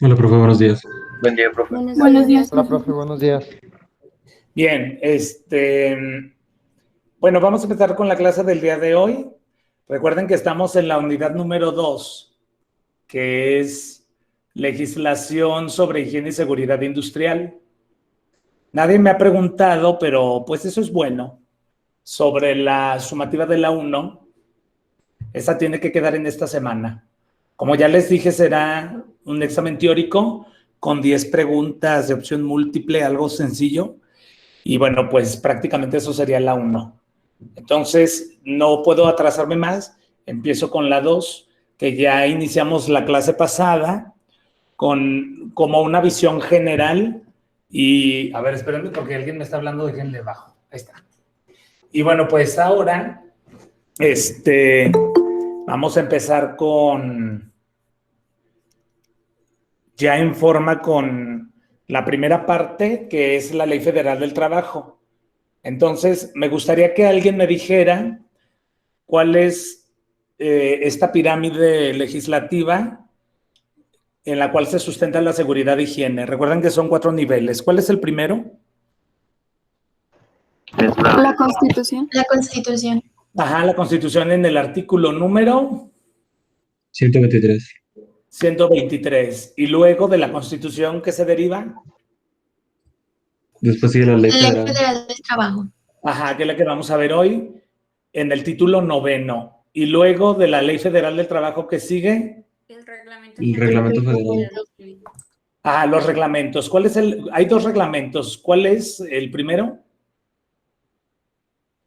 Hola, profe, buenos días. Buen día, profe. Buenos días, Hola, profe. profe, buenos días. Bien, bueno, vamos a empezar con la clase del día de hoy. Recuerden que estamos en la unidad número 2, que es legislación sobre higiene y seguridad industrial. Nadie me ha preguntado, pero pues eso es bueno, sobre la sumativa de la 1. Esa tiene que quedar en esta semana. Como ya les dije, será un examen teórico con 10 preguntas de opción múltiple, algo sencillo. Y bueno, pues prácticamente eso sería la 1. Entonces, no puedo atrasarme más. Empiezo con la 2, que ya iniciamos la clase pasada con como una visión general. Y, a ver, espérenme porque alguien me está hablando, déjenle bajo. Ahí está. Y bueno, pues ahora, vamos a empezar ya en forma con la primera parte, que es la Ley Federal del Trabajo. Entonces, me gustaría que alguien me dijera cuál es esta pirámide legislativa en la cual se sustenta la seguridad e higiene. Recuerden que son 4 niveles. ¿Cuál es el primero? Es La Constitución. La Constitución. Ajá, la Constitución en el artículo número 123. 123. Y luego de la Constitución, ¿qué se deriva? Después sigue la ley La Ley federal. Federal del Trabajo. Ajá, que es la que vamos a ver hoy en el título 9. Y luego de la Ley Federal del Trabajo, ¿qué sigue? El reglamento El reglamento federal. Ah, los reglamentos. Hay 2 reglamentos. ¿Cuál es el primero?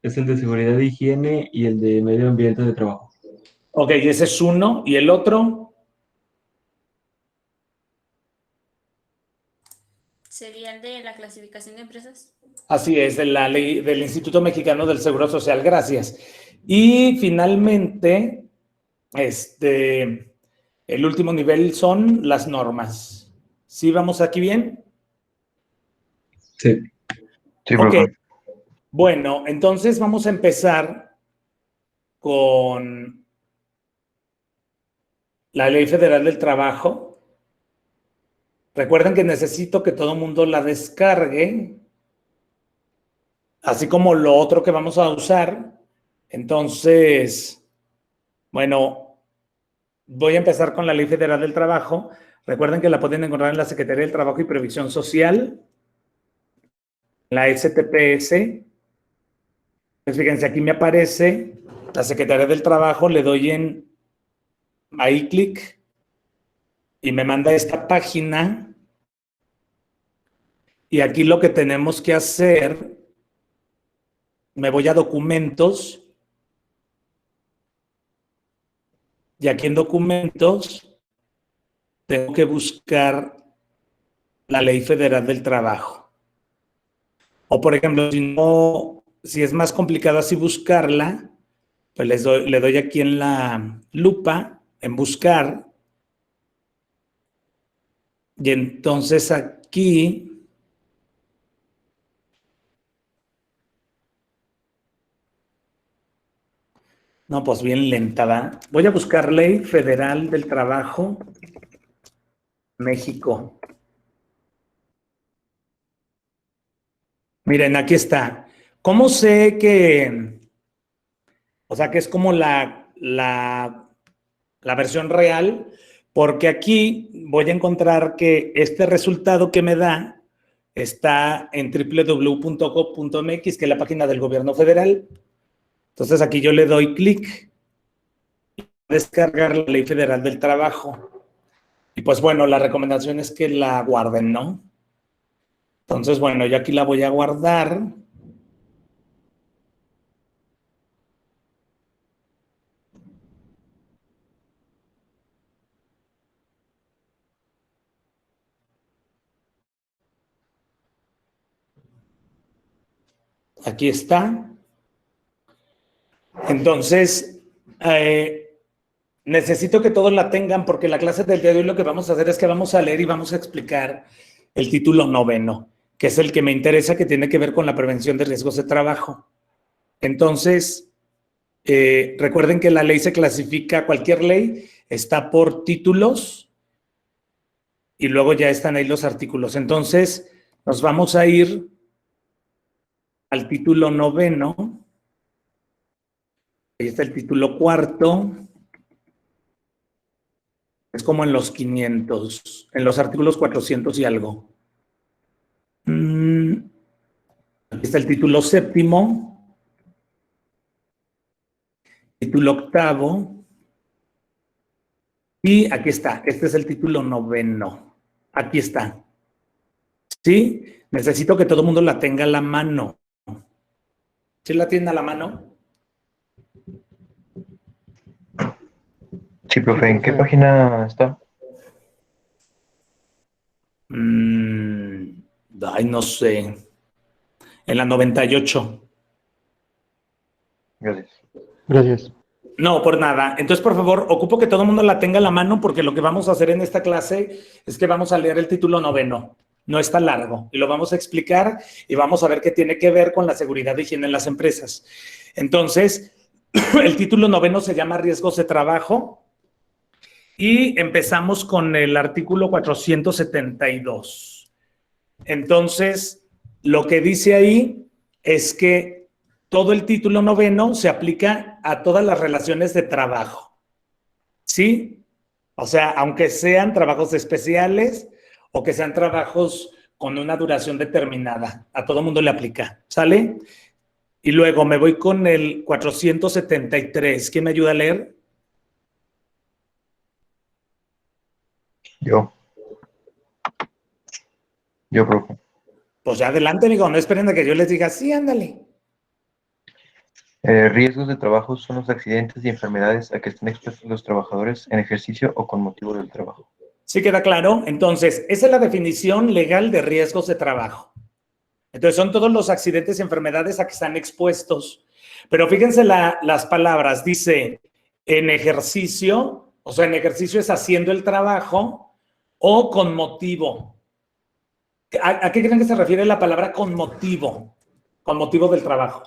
Es el de seguridad e higiene y el de medio ambiente de trabajo. Ok, ese es uno. ¿Y el otro? ¿Sería el de la clasificación de empresas? Así es, de la ley del Instituto Mexicano del Seguro Social. Gracias. Y finalmente, el último nivel son las normas. ¿Sí vamos aquí bien? Sí. Sí, Ok. profe. Bueno, entonces vamos a empezar con la Ley Federal del Trabajo. Recuerden que necesito que todo el mundo la descargue, así como lo otro que vamos a usar. Entonces, bueno, voy a empezar con la Ley Federal del Trabajo. Recuerden que la pueden encontrar en la Secretaría del Trabajo y Previsión Social, la STPS. Pues fíjense, aquí me aparece la Secretaría del Trabajo, le doy ahí clic y me manda esta página. Y aquí lo que tenemos que hacer, me voy a documentos. Y aquí en documentos tengo que buscar la Ley Federal del Trabajo. O por ejemplo, si es más complicado así buscarla, pues le doy aquí en la lupa, en buscar. Y entonces aquí no, pues bien lenta, ¿va? Voy a buscar Ley Federal del Trabajo, México. Miren, aquí está. ¿Cómo sé que, o sea, que es como la versión real? Porque aquí voy a encontrar que este resultado que me da está en www.gov.mx, que es la página del gobierno federal. Entonces aquí yo le doy clic a descargar la Ley Federal del Trabajo. Y pues bueno, la recomendación es que la guarden, ¿no? Entonces, bueno, yo aquí la voy a guardar. Aquí está. Entonces, necesito que todos la tengan porque la clase del día de hoy lo que vamos a hacer es que vamos a leer y vamos a explicar el título 9, que es el que me interesa, que tiene que ver con la prevención de riesgos de trabajo. Entonces, recuerden que la ley se clasifica, cualquier ley está por títulos y luego ya están ahí los artículos. Entonces, nos vamos a ir al título 9. Ahí está el título 4. Es como en los 500, en los artículos 400 y algo. Aquí está el título 7, título 8, y aquí está, este es el título 9. Aquí está. ¿Sí? Necesito que todo el mundo la tenga a la mano. ¿Sí la tiene a la mano? Sí, profe, ¿en qué página está? Ay, no sé. En la 98. Gracias. Gracias. No, por nada. Entonces, por favor, ocupo que todo el mundo la tenga a la mano porque lo que vamos a hacer en esta clase es que vamos a leer el título 9. No está largo y lo vamos a explicar y vamos a ver qué tiene que ver con la seguridad y higiene en las empresas. Entonces, el título 9 se llama Riesgos de Trabajo y empezamos con el artículo 472. Entonces, lo que dice ahí es que todo el título 9 se aplica a todas las relaciones de trabajo, ¿sí? O sea, aunque sean trabajos especiales o que sean trabajos con una duración determinada, a todo mundo le aplica, ¿sale? Y luego me voy con el 473. ¿Quién me ayuda a leer? Yo, profe. Pues ya adelante, amigo, no esperen a que yo les diga, sí, ándale. Riesgos de trabajo son los accidentes y enfermedades a que están expuestos los trabajadores en ejercicio o con motivo del trabajo. ¿Sí queda claro? Entonces, esa es la definición legal de riesgos de trabajo. Entonces, son todos los accidentes y enfermedades a que están expuestos. Pero fíjense las palabras, dice en ejercicio, o sea, en ejercicio es haciendo el trabajo o con motivo. ¿A qué creen que se refiere la palabra con motivo? Con motivo del trabajo.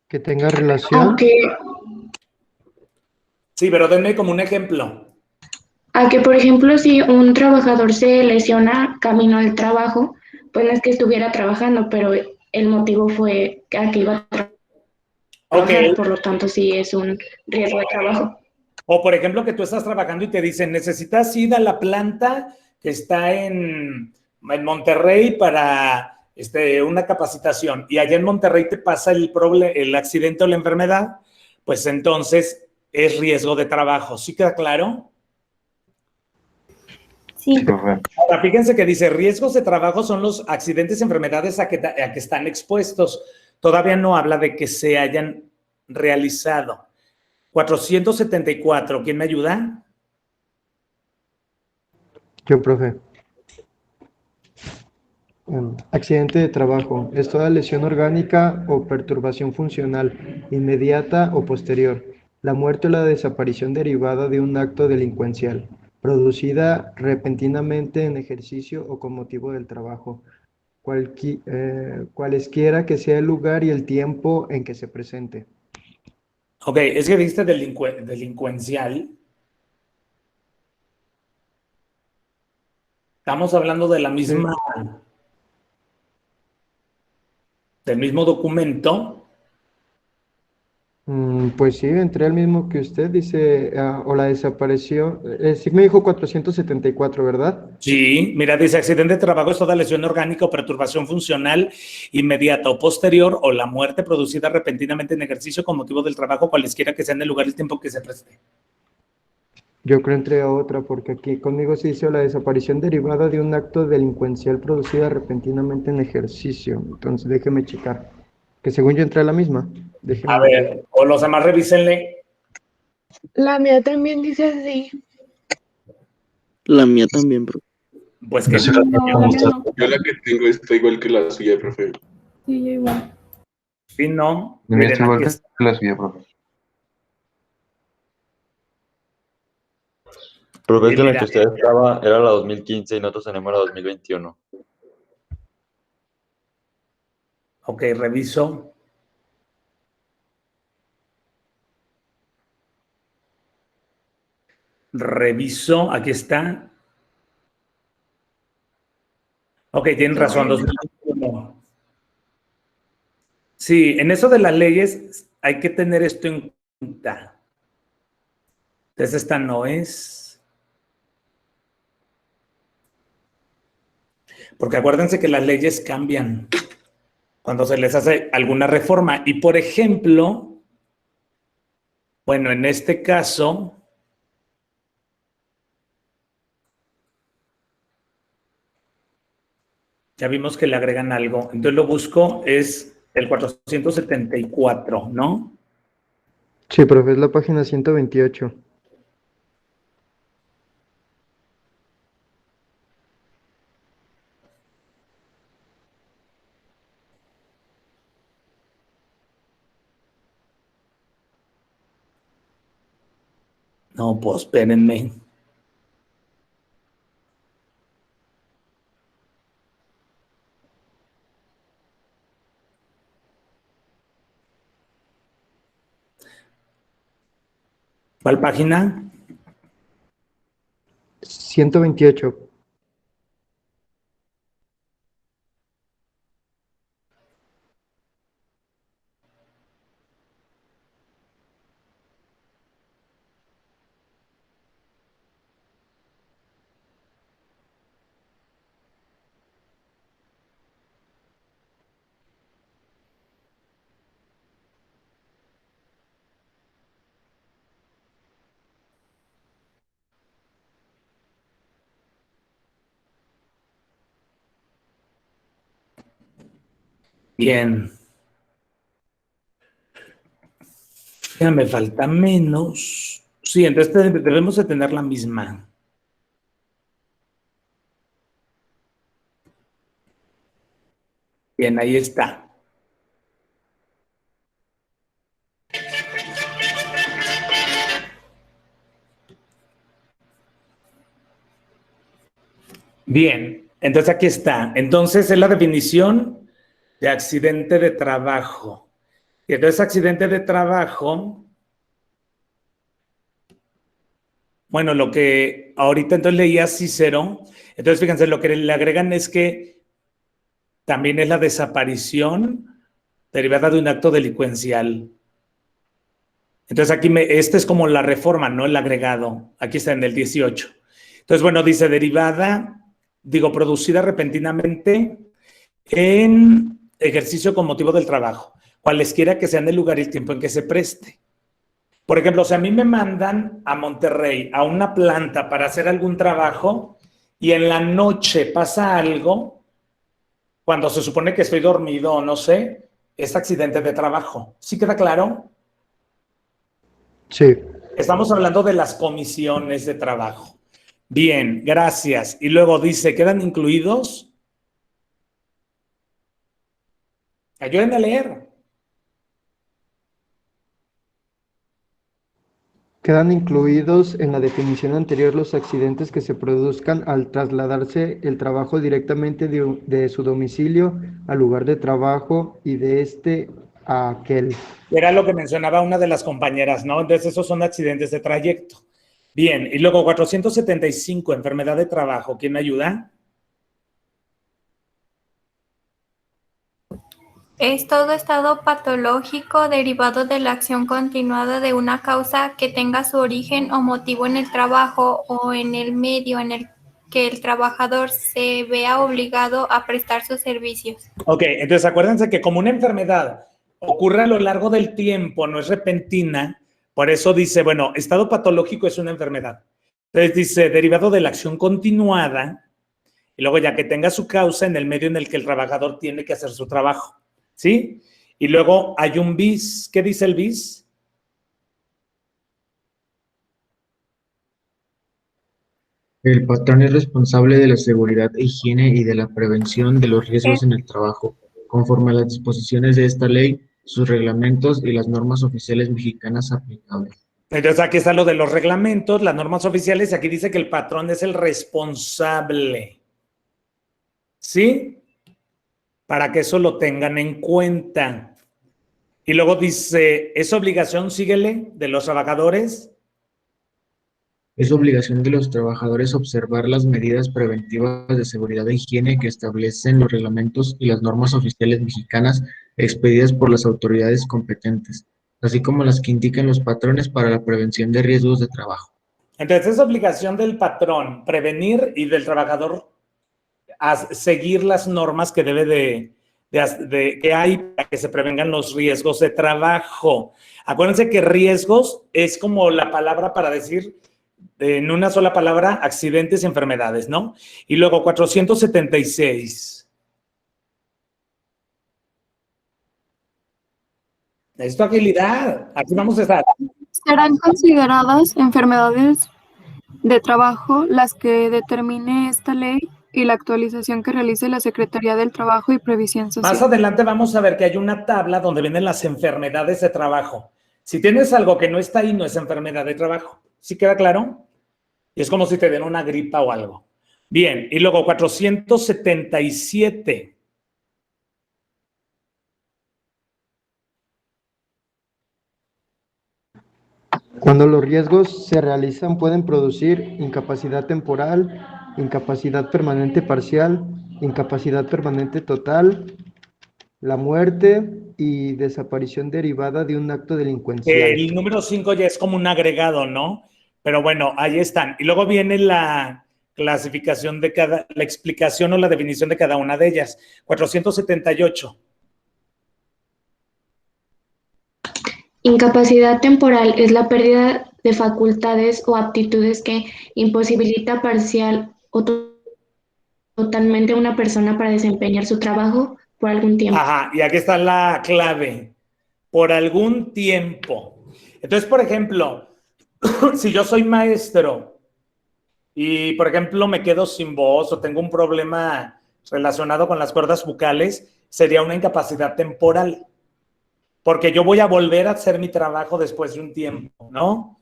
Que tenga relación. Sí, pero denme como un ejemplo. A que, por ejemplo, si un trabajador se lesiona camino al trabajo, pues no es que estuviera trabajando, pero el motivo fue a que iba a trabajar, por lo tanto sí es un riesgo de trabajo. O, por ejemplo, que tú estás trabajando y te dicen, necesitas ir a la planta que está en Monterrey para una capacitación, y allá en Monterrey te pasa el accidente o la enfermedad, pues entonces es riesgo de trabajo. ¿Sí queda claro? Sí, profe. Ahora, fíjense que dice, riesgos de trabajo son los accidentes y enfermedades a que están expuestos. Todavía no habla de que se hayan realizado. 474, ¿quién me ayuda? Yo, profe. Accidente de trabajo. Es toda lesión orgánica o perturbación funcional, inmediata o posterior. La muerte o la desaparición derivada de un acto delincuencial, producida repentinamente en ejercicio o con motivo del trabajo, cualesquiera que sea el lugar y el tiempo en que se presente. Ok, es que dijiste delincuencial. Estamos hablando de la misma, del mismo documento. Pues sí, entré al mismo que usted, dice, o la desaparición. Sí me dijo 474, ¿verdad? Sí, mira, dice accidente de trabajo es toda lesión orgánica o perturbación funcional inmediata o posterior o la muerte producida repentinamente en ejercicio con motivo del trabajo, cualesquiera que sea en el lugar y el tiempo que se preste. Yo creo entré a otra, porque aquí conmigo se dice la desaparición derivada de un acto delincuencial producida repentinamente en ejercicio. Entonces déjeme checar, que según yo entré a la misma. Déjeme A ver, o los demás revísenle. La mía también dice así. La mía también, bro. Pues que Yo la que tengo está igual que la suya, profe. Sí, yo igual. sí, no. Me Miren, está igual aquí que la suya, profe. Profe, que la mira, que usted estaba era la 2015 y nosotros tenemos la 2021. ok, reviso. reviso, aquí está. Ok, tienen razón, 2021. Sí, en eso de las leyes hay que tener esto en cuenta. Entonces esta no es. Porque acuérdense que las leyes cambian cuando se les hace alguna reforma. Y por ejemplo, bueno, en este caso, ya vimos que le agregan algo. Entonces lo busco, es el 474, ¿no? Sí, profe, es la página 128. No, pues espérenme. ¿Cuál página? 128. Bien. Ya me falta menos. Sí, entonces debemos de tener la misma. Bien, ahí está. Bien, entonces aquí está. Entonces es la definición de accidente de trabajo. Y entonces accidente de trabajo, bueno, lo que ahorita entonces leía Cícero, entonces fíjense, lo que le agregan es que también es la desaparición derivada de un acto delincuencial. Entonces aquí este es como la reforma, no el agregado. Aquí está en el 18. Entonces, bueno, dice derivada, producida repentinamente en ejercicio con motivo del trabajo, cualesquiera que sean el lugar y el tiempo en que se preste. Por ejemplo, si a mí me mandan a Monterrey, a una planta para hacer algún trabajo y en la noche pasa algo, cuando se supone que estoy dormido o no sé, es accidente de trabajo. ¿Sí queda claro? Sí. Estamos hablando de las comisiones de trabajo. Bien, gracias. Y luego dice, ¿quedan incluidos? Ayúdenme a leer. Quedan incluidos en la definición anterior los accidentes que se produzcan al trasladarse el trabajo directamente de su domicilio al lugar de trabajo y de este a aquel. Era lo que mencionaba una de las compañeras, ¿no? Entonces esos son accidentes de trayecto. Bien, y luego 475, enfermedad de trabajo. ¿Quién me ayuda? Es todo estado patológico derivado de la acción continuada de una causa que tenga su origen o motivo en el trabajo o en el medio en el que el trabajador se vea obligado a prestar sus servicios. Ok, entonces acuérdense que como una enfermedad ocurre a lo largo del tiempo, no es repentina, por eso dice, bueno, estado patológico es una enfermedad. Entonces dice, derivado de la acción continuada, y luego ya que tenga su causa en el medio en el que el trabajador tiene que hacer su trabajo, ¿sí? Y luego hay un bis. ¿Qué dice el bis? El patrón es responsable de la seguridad e higiene y de la prevención de los riesgos en el trabajo, conforme a las disposiciones de esta ley, sus reglamentos y las normas oficiales mexicanas aplicables. Entonces aquí está lo de los reglamentos, las normas oficiales, y aquí dice que el patrón es el responsable. ¿Sí? Para que eso lo tengan en cuenta. Y luego dice, ¿es obligación, síguele, de los trabajadores? Es obligación de los trabajadores observar las medidas preventivas de seguridad e higiene que establecen los reglamentos y las normas oficiales mexicanas expedidas por las autoridades competentes, así como las que indican los patrones para la prevención de riesgos de trabajo. Entonces es obligación del patrón prevenir y del trabajador seguir las normas que debe que hay para que se prevengan los riesgos de trabajo. Acuérdense que riesgos es como la palabra para decir en una sola palabra accidentes y enfermedades, ¿no? Y luego 476. Esto agilidad. Aquí vamos a estar. Serán consideradas enfermedades de trabajo las que determine esta ley y la actualización que realice la Secretaría del Trabajo y Previsión Social. Más adelante vamos a ver que hay una tabla donde vienen las enfermedades de trabajo. Si tienes algo que no está ahí, no es enfermedad de trabajo. ¿Sí queda claro? Y es como si te den una gripa o algo. Bien, y luego 477. Cuando los riesgos se realizan, pueden producir incapacidad temporal, incapacidad permanente parcial, incapacidad permanente total, la muerte y desaparición derivada de un acto delincuencial. El número 5 ya es como un agregado, ¿no? Pero bueno, ahí están. Y luego viene la clasificación de la explicación o la definición de cada una de ellas. 478. Incapacidad temporal es la pérdida de facultades o aptitudes que imposibilita parcial o totalmente a una persona para desempeñar su trabajo por algún tiempo. Ajá, y aquí está la clave. Por algún tiempo. Entonces, por ejemplo, si yo soy maestro y, por ejemplo, me quedo sin voz o tengo un problema relacionado con las cuerdas vocales, sería una incapacidad temporal. Porque yo voy a volver a hacer mi trabajo después de un tiempo, ¿no?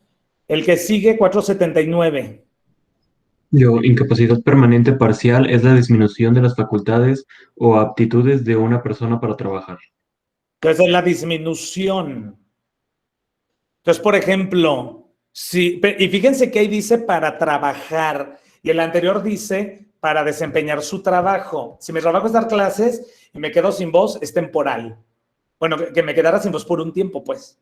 El que sigue, 479. Incapacidad permanente parcial es la disminución de las facultades o aptitudes de una persona para trabajar. Entonces, es la disminución. Entonces, por ejemplo, y fíjense que ahí dice para trabajar, y el anterior dice para desempeñar su trabajo. Si mi trabajo es dar clases y me quedo sin voz, es temporal. Bueno, que me quedara sin voz por un tiempo, pues.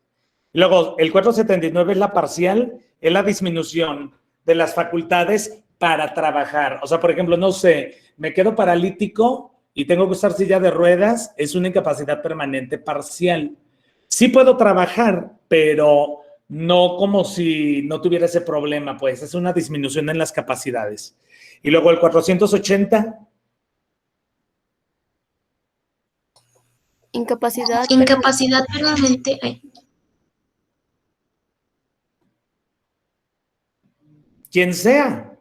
Luego, el 479 es la parcial, es la disminución de las facultades para trabajar. O sea, por ejemplo, no sé, me quedo paralítico y tengo que usar silla de ruedas, es una incapacidad permanente parcial. Sí puedo trabajar, pero no como si no tuviera ese problema, pues. Es una disminución en las capacidades. Y luego el 480... Incapacidad permanente. Quien sea.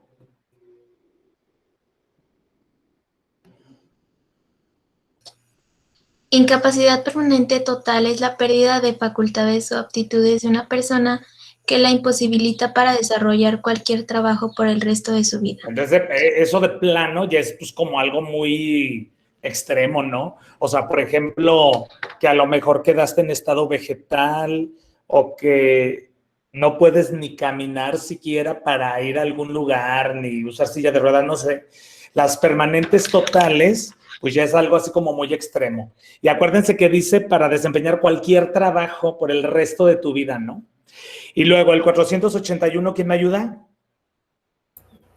Incapacidad permanente total es la pérdida de facultades o aptitudes de una persona que la imposibilita para desarrollar cualquier trabajo por el resto de su vida. Entonces, eso de plano ya es pues, como algo muy extremo, ¿no? O sea, por ejemplo, que a lo mejor quedaste en estado vegetal o que no puedes ni caminar siquiera para ir a algún lugar, ni usar silla de ruedas, no sé. Las permanentes totales, pues ya es algo así como muy extremo. Y acuérdense que dice para desempeñar cualquier trabajo por el resto de tu vida, ¿no? Y luego el 481, ¿quién me ayuda?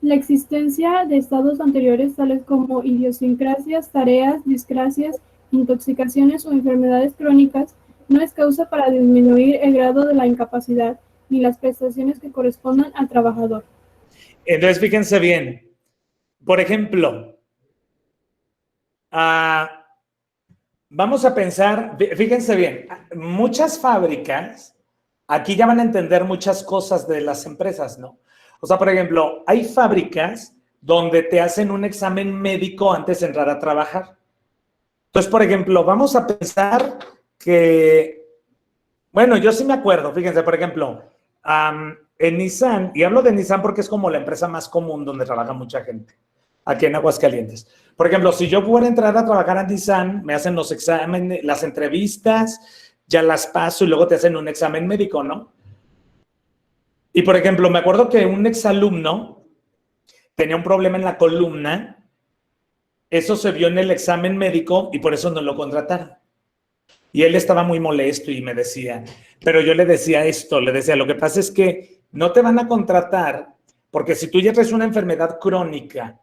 La existencia de estados anteriores tales como idiosincrasias, tareas, discrasias, intoxicaciones o enfermedades crónicas no es causa para disminuir el grado de la incapacidad ni las prestaciones que correspondan al trabajador. Entonces, fíjense bien. Por ejemplo, vamos a pensar, fíjense bien, muchas fábricas, aquí ya van a entender muchas cosas de las empresas, ¿no? O sea, por ejemplo, hay fábricas donde te hacen un examen médico antes de entrar a trabajar. Entonces, por ejemplo, vamos a pensar que, bueno, yo sí me acuerdo, fíjense, por ejemplo, en Nissan, y hablo de Nissan porque es como la empresa más común donde trabaja mucha gente, aquí en Aguascalientes. Por ejemplo, si yo fuera a entrar a trabajar a Nissan, me hacen los exámenes, las entrevistas, ya las paso y luego te hacen un examen médico, ¿no? Y por ejemplo, me acuerdo que un exalumno tenía un problema en la columna. Eso se vio en el examen médico y por eso no lo contrataron. Y él estaba muy molesto y me decía, pero yo le decía esto, le decía, lo que pasa es que no te van a contratar porque si tú ya traes una enfermedad crónica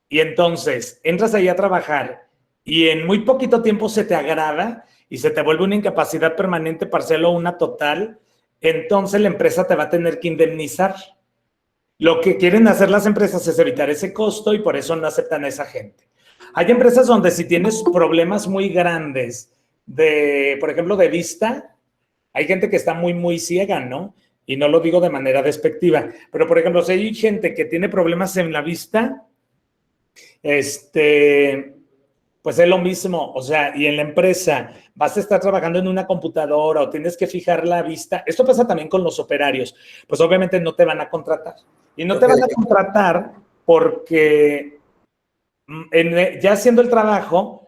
y entonces entras ahí a trabajar y en muy poquito tiempo se te agrava y se te vuelve una incapacidad permanente, parcial o una total, entonces la empresa te va a tener que indemnizar. Lo que quieren hacer las empresas es evitar ese costo y por eso no aceptan a esa gente. Hay empresas donde si tienes problemas muy grandes de, por ejemplo, de vista, hay gente que está muy ciega, ¿no? Y no lo digo de manera despectiva, pero por ejemplo, si hay gente que tiene problemas en la vista, pues es lo mismo, o sea, y en la empresa vas a estar trabajando en una computadora o tienes que fijar la vista. Esto pasa también con los operarios, pues obviamente no te van a contratar. Y no te van a contratar porque ya haciendo el trabajo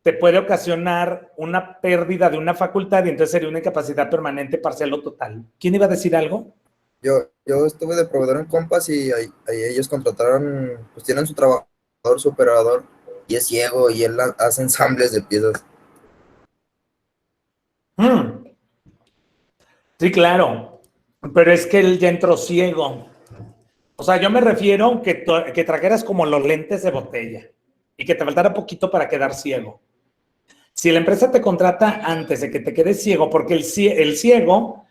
te puede ocasionar una pérdida de una facultad y entonces sería una incapacidad permanente, parcial o total. ¿Quién iba a decir algo? Yo estuve de proveedor en Compass y ahí ellos contrataron, pues tienen su trabajador, su operador, y es ciego y él hace ensambles de piezas. Sí, claro, pero es que él ya entró ciego. O sea, yo me refiero que trajeras como los lentes de botella y que te faltara poquito para quedar ciego. Si la empresa te contrata antes de que te quedes ciego, porque el ciego,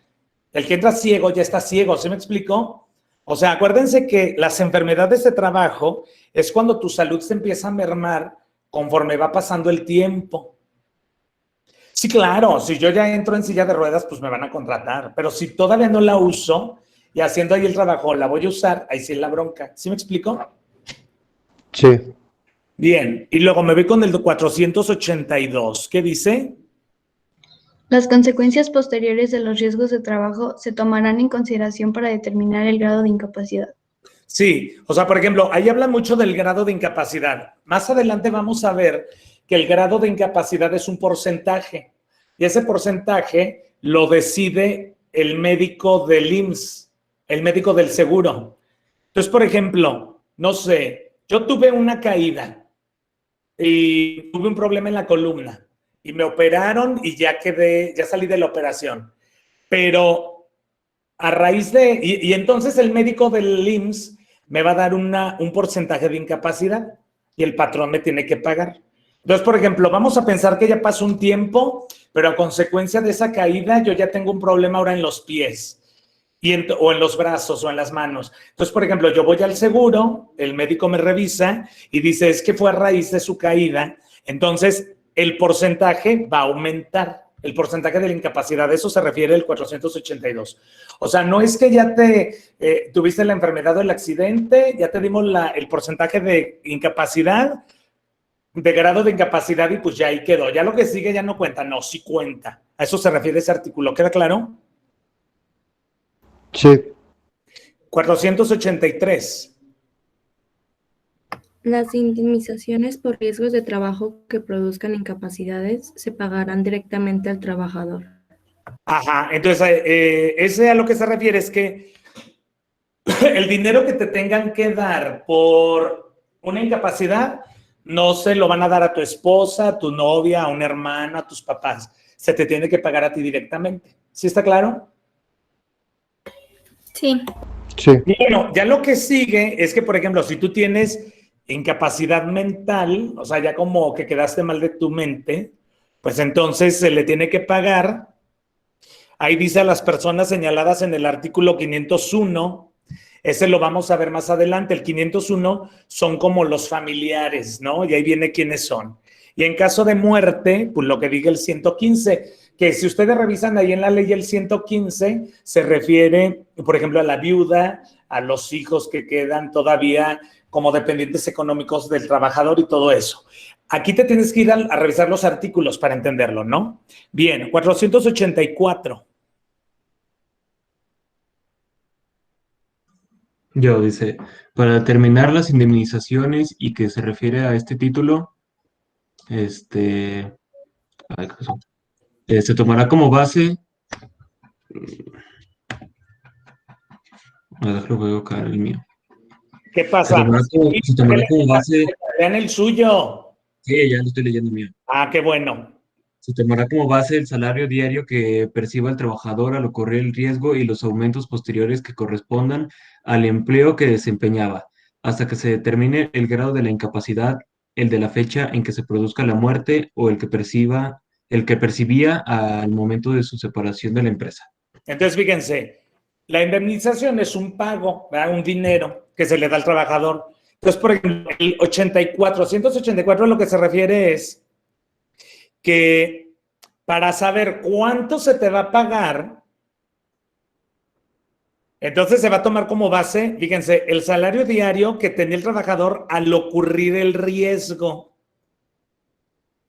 el que entra ciego ya está ciego, ¿sí me explico? O sea, acuérdense que las enfermedades de trabajo es cuando tu salud se empieza a mermar conforme va pasando el tiempo. Sí, claro, si yo ya entro en silla de ruedas, pues me van a contratar, pero si todavía no la uso y haciendo ahí el trabajo la voy a usar, ahí sí es la bronca. ¿Sí me explico? Sí. Bien, y luego me voy con el 482. ¿Qué dice? Las consecuencias posteriores de los riesgos de trabajo se tomarán en consideración para determinar el grado de incapacidad. Sí, o sea, por ejemplo, ahí habla mucho del grado de incapacidad. Más adelante vamos a ver que el grado de incapacidad es un porcentaje y ese porcentaje lo decide el médico del IMSS, el médico del seguro. Entonces, por ejemplo, no sé, yo tuve una caída y tuve un problema en la columna y me operaron y ya salí de la operación. Pero a raíz y entonces el médico del IMSS me va a dar un porcentaje de incapacidad y el patrón me tiene que pagar. Entonces, por ejemplo, vamos a pensar que ya pasó un tiempo, pero a consecuencia de esa caída yo ya tengo un problema ahora en los pies o en los brazos o en las manos. Entonces, por ejemplo, yo voy al seguro, el médico me revisa y dice, es que fue a raíz de su caída, entonces el porcentaje va a aumentar, el porcentaje de la incapacidad, a eso se refiere el 482. O sea, no es que ya tuviste la enfermedad o el accidente, ya te dimos el porcentaje de incapacidad, de grado de incapacidad y pues ya ahí quedó. Ya lo que sigue ya no cuenta, no, sí cuenta. A eso se refiere ese artículo, ¿queda claro? Sí. 483. Las indemnizaciones por riesgos de trabajo que produzcan incapacidades se pagarán directamente al trabajador. Ajá, entonces ese a lo que se refiere es que el dinero que te tengan que dar por una incapacidad no se lo van a dar a tu esposa, a tu novia, a un hermano, a tus papás. Se te tiene que pagar a ti directamente. ¿Sí está claro? Sí. Sí. Bueno, ya lo que sigue es que, por ejemplo, si tú tienes incapacidad mental, o sea, ya como que quedaste mal de tu mente, pues entonces se le tiene que pagar. Ahí dice a las personas señaladas en el artículo 501, ese lo vamos a ver más adelante. El 501 son como los familiares, ¿no? Y ahí viene quiénes son. Y en caso de muerte, pues lo que diga el 115, que si ustedes revisan ahí en la ley el 115, se refiere, por ejemplo, a la viuda, a los hijos que quedan todavía como dependientes económicos del trabajador y todo eso. Aquí te tienes que ir a revisar los artículos para entenderlo, ¿no? Bien, 484. Dice, para determinar las indemnizaciones y que se refiere a este título, se tomará como base No, déjalo, voy a buscar el mío. ¿Qué pasa? Si tomara como base... Vean el suyo. Sí, ya lo estoy leyendo el mío. Ah, qué bueno. Se tomará como base el salario diario que perciba el trabajador al ocurrir el riesgo y los aumentos posteriores que correspondan al empleo que desempeñaba, hasta que se determine el grado de la incapacidad, el de la fecha en que se produzca la muerte o el que percibía al momento de su separación de la empresa. Entonces, fíjense, la indemnización es un pago, ¿verdad? Un dinero que se le da al trabajador. Entonces, por ejemplo, el 184 lo que se refiere es que para saber cuánto se te va a pagar, entonces se va a tomar como base, fíjense, el salario diario que tenía el trabajador al ocurrir el riesgo.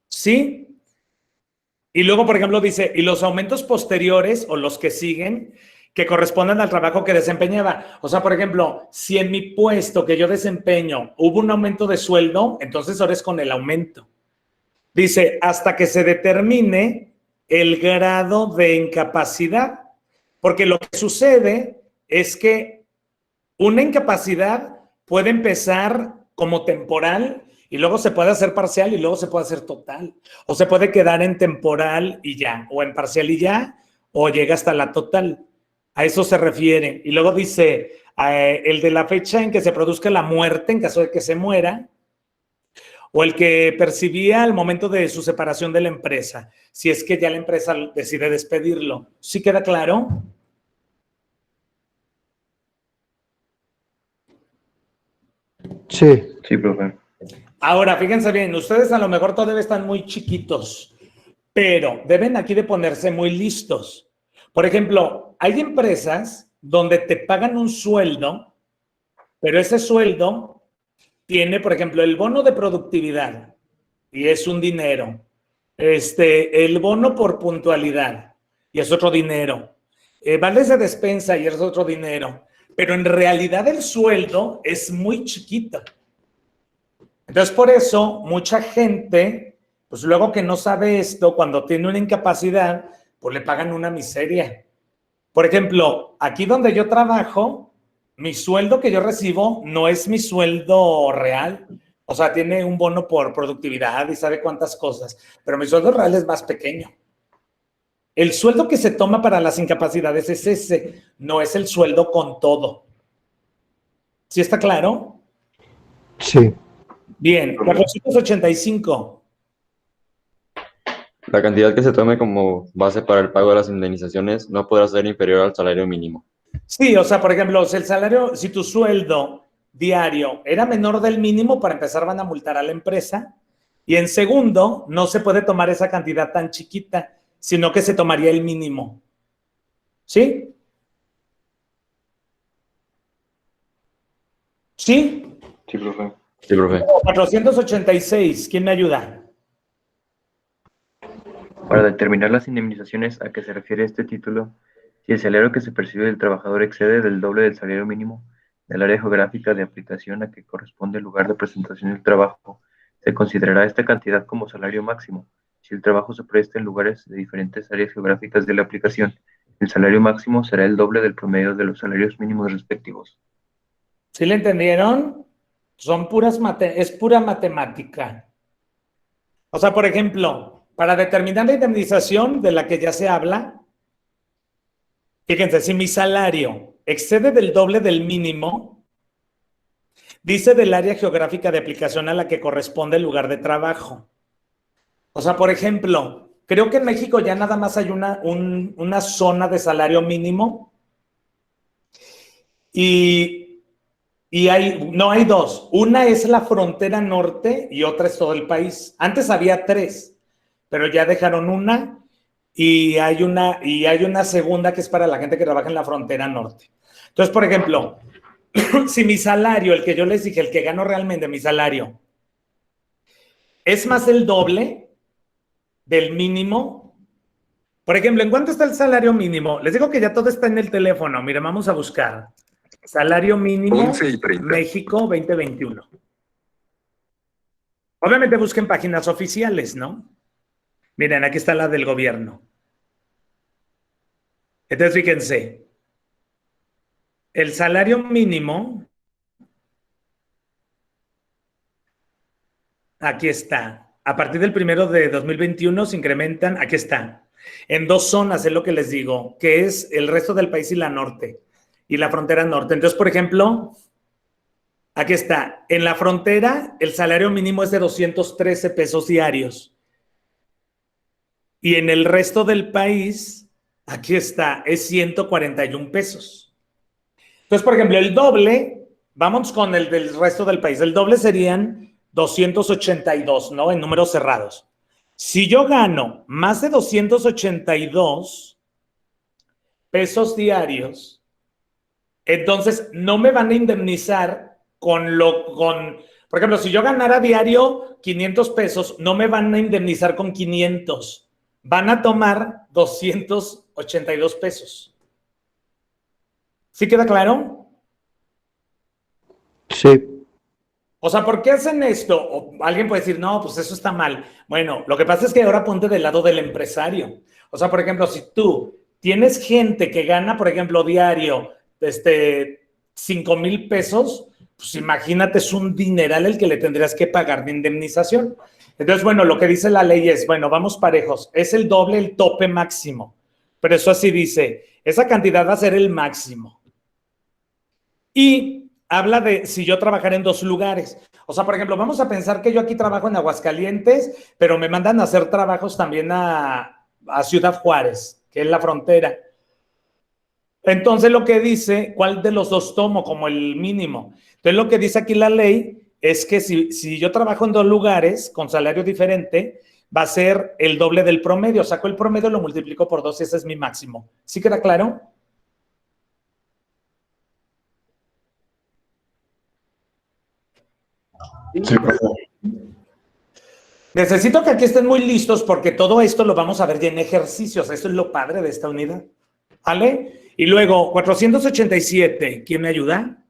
¿Sí? Y luego, por ejemplo, dice, y los aumentos posteriores o los que siguen, que correspondan al trabajo que desempeñaba. O sea, por ejemplo, si en mi puesto que yo desempeño hubo un aumento de sueldo, entonces ahora es con el aumento. Dice, hasta que se determine el grado de incapacidad, porque lo que sucede es que una incapacidad puede empezar como temporal y luego se puede hacer parcial y luego se puede hacer total. O se puede quedar en temporal y ya, o en parcial y ya, o llega hasta la total. A eso se refiere. Y luego dice, el de la fecha en que se produzca la muerte, en caso de que se muera, o el que percibía al momento de su separación de la empresa, si es que ya la empresa decide despedirlo. ¿Sí queda claro? Sí. Sí, profe. Ahora, fíjense bien, ustedes a lo mejor todavía están muy chiquitos, pero deben aquí de ponerse muy listos. Por ejemplo, hay empresas donde te pagan un sueldo, pero ese sueldo tiene, por ejemplo, el bono de productividad, y es un dinero. El bono por puntualidad, y es otro dinero. Vales de despensa, y es otro dinero. Pero en realidad el sueldo es muy chiquito. Entonces, por eso, mucha gente, pues luego que no sabe esto, cuando tiene una incapacidad, pues le pagan una miseria. Por ejemplo, aquí donde yo trabajo, mi sueldo que yo recibo no es mi sueldo real. O sea, tiene un bono por productividad y sabe cuántas cosas, pero mi sueldo real es más pequeño. El sueldo que se toma para las incapacidades es ese, no es el sueldo con todo. ¿Sí está claro? Sí. Bien, 485. La cantidad que se tome como base para el pago de las indemnizaciones no podrá ser inferior al salario mínimo. Sí, o sea, por ejemplo, si tu sueldo diario era menor del mínimo, para empezar van a multar a la empresa. Y en segundo, no se puede tomar esa cantidad tan chiquita, sino que se tomaría el mínimo. ¿Sí? ¿Sí? Sí, profe. Sí, profe. 486, ¿quién me ayuda? Para determinar las indemnizaciones a que se refiere este título, si el salario que se percibe del trabajador excede del doble del salario mínimo del área geográfica de aplicación a que corresponde el lugar de presentación del trabajo, se considerará esta cantidad como salario máximo. Si el trabajo se presta en lugares de diferentes áreas geográficas de la aplicación, el salario máximo será el doble del promedio de los salarios mínimos respectivos. ¿Sí le entendieron? Es pura matemática. O sea, por ejemplo, para determinar la indemnización de la que ya se habla, fíjense, si mi salario excede del doble del mínimo, dice del área geográfica de aplicación a la que corresponde el lugar de trabajo. O sea, por ejemplo, creo que en México ya nada más hay una zona de salario mínimo y hay dos. Una es la frontera norte y otra es todo el país. Antes había tres, pero ya dejaron una y hay una segunda que es para la gente que trabaja en la frontera norte. Entonces, por ejemplo, si mi salario, el que yo les dije, el que gano realmente, mi salario, es más del doble del mínimo. Por ejemplo, ¿en cuánto está el salario mínimo? Les digo que ya todo está en el teléfono. Miren, vamos a buscar. Salario mínimo México 2021. Obviamente busquen páginas oficiales, ¿no? Miren, aquí está la del gobierno. Entonces, fíjense. el salario mínimo, aquí está. A partir del 1 de 2021 se incrementan, aquí está, en 2 zonas, es lo que les digo, que es el resto del país y la norte, y la frontera norte. Entonces, por ejemplo, aquí está, en la frontera el salario mínimo es de 213 pesos diarios. Y en el resto del país, aquí está, es 141 pesos. Entonces, por ejemplo, el doble, vamos con el del resto del país, el doble serían 282, ¿no? En números cerrados. Si yo gano más de 282 pesos diarios, entonces no me van a indemnizar por ejemplo, si yo ganara diario 500 pesos, no me van a indemnizar con 500. Van a tomar 282 pesos. ¿Sí queda claro? Sí. O sea, ¿por qué hacen esto? O alguien puede decir, no, pues eso está mal. Bueno, lo que pasa es que ahora ponte del lado del empresario. O sea, por ejemplo, si tú tienes gente que gana, por ejemplo, diario, 5,000 pesos, pues imagínate, es un dineral el que le tendrías que pagar de indemnización. Entonces, bueno, lo que dice la ley es, bueno, vamos parejos, es el doble el tope máximo. Pero eso así dice, esa cantidad va a ser el máximo. Y habla de si yo trabajara en 2 lugares. O sea, por ejemplo, vamos a pensar que yo aquí trabajo en Aguascalientes, pero me mandan a hacer trabajos también a Ciudad Juárez, que es la frontera. Entonces, lo que dice, ¿cuál de los 2 tomo como el mínimo? Entonces, lo que dice aquí la ley es que si yo trabajo en 2 lugares con salario diferente, va a ser el doble del promedio. Saco el promedio, lo multiplico por 2 y ese es mi máximo. ¿Sí queda claro? Sí, necesito que aquí estén muy listos porque todo esto lo vamos a ver ya en ejercicios. Eso es lo padre de esta unidad. ¿Vale? Y luego, 487. ¿Quién me ayuda?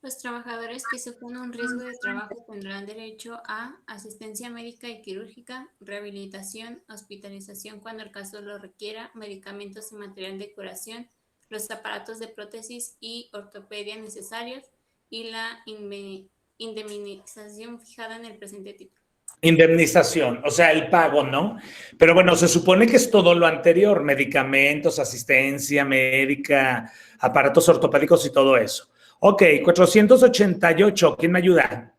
Los trabajadores que sufren un riesgo de trabajo tendrán derecho a asistencia médica y quirúrgica, rehabilitación, hospitalización cuando el caso lo requiera, medicamentos y material de curación, los aparatos de prótesis y ortopedia necesarios y la indemnización fijada en el presente título. Indemnización, o sea, el pago, ¿no? Pero bueno, se supone que es todo lo anterior, medicamentos, asistencia médica, aparatos ortopédicos y todo eso. Ok, 488, ¿quién me ayuda?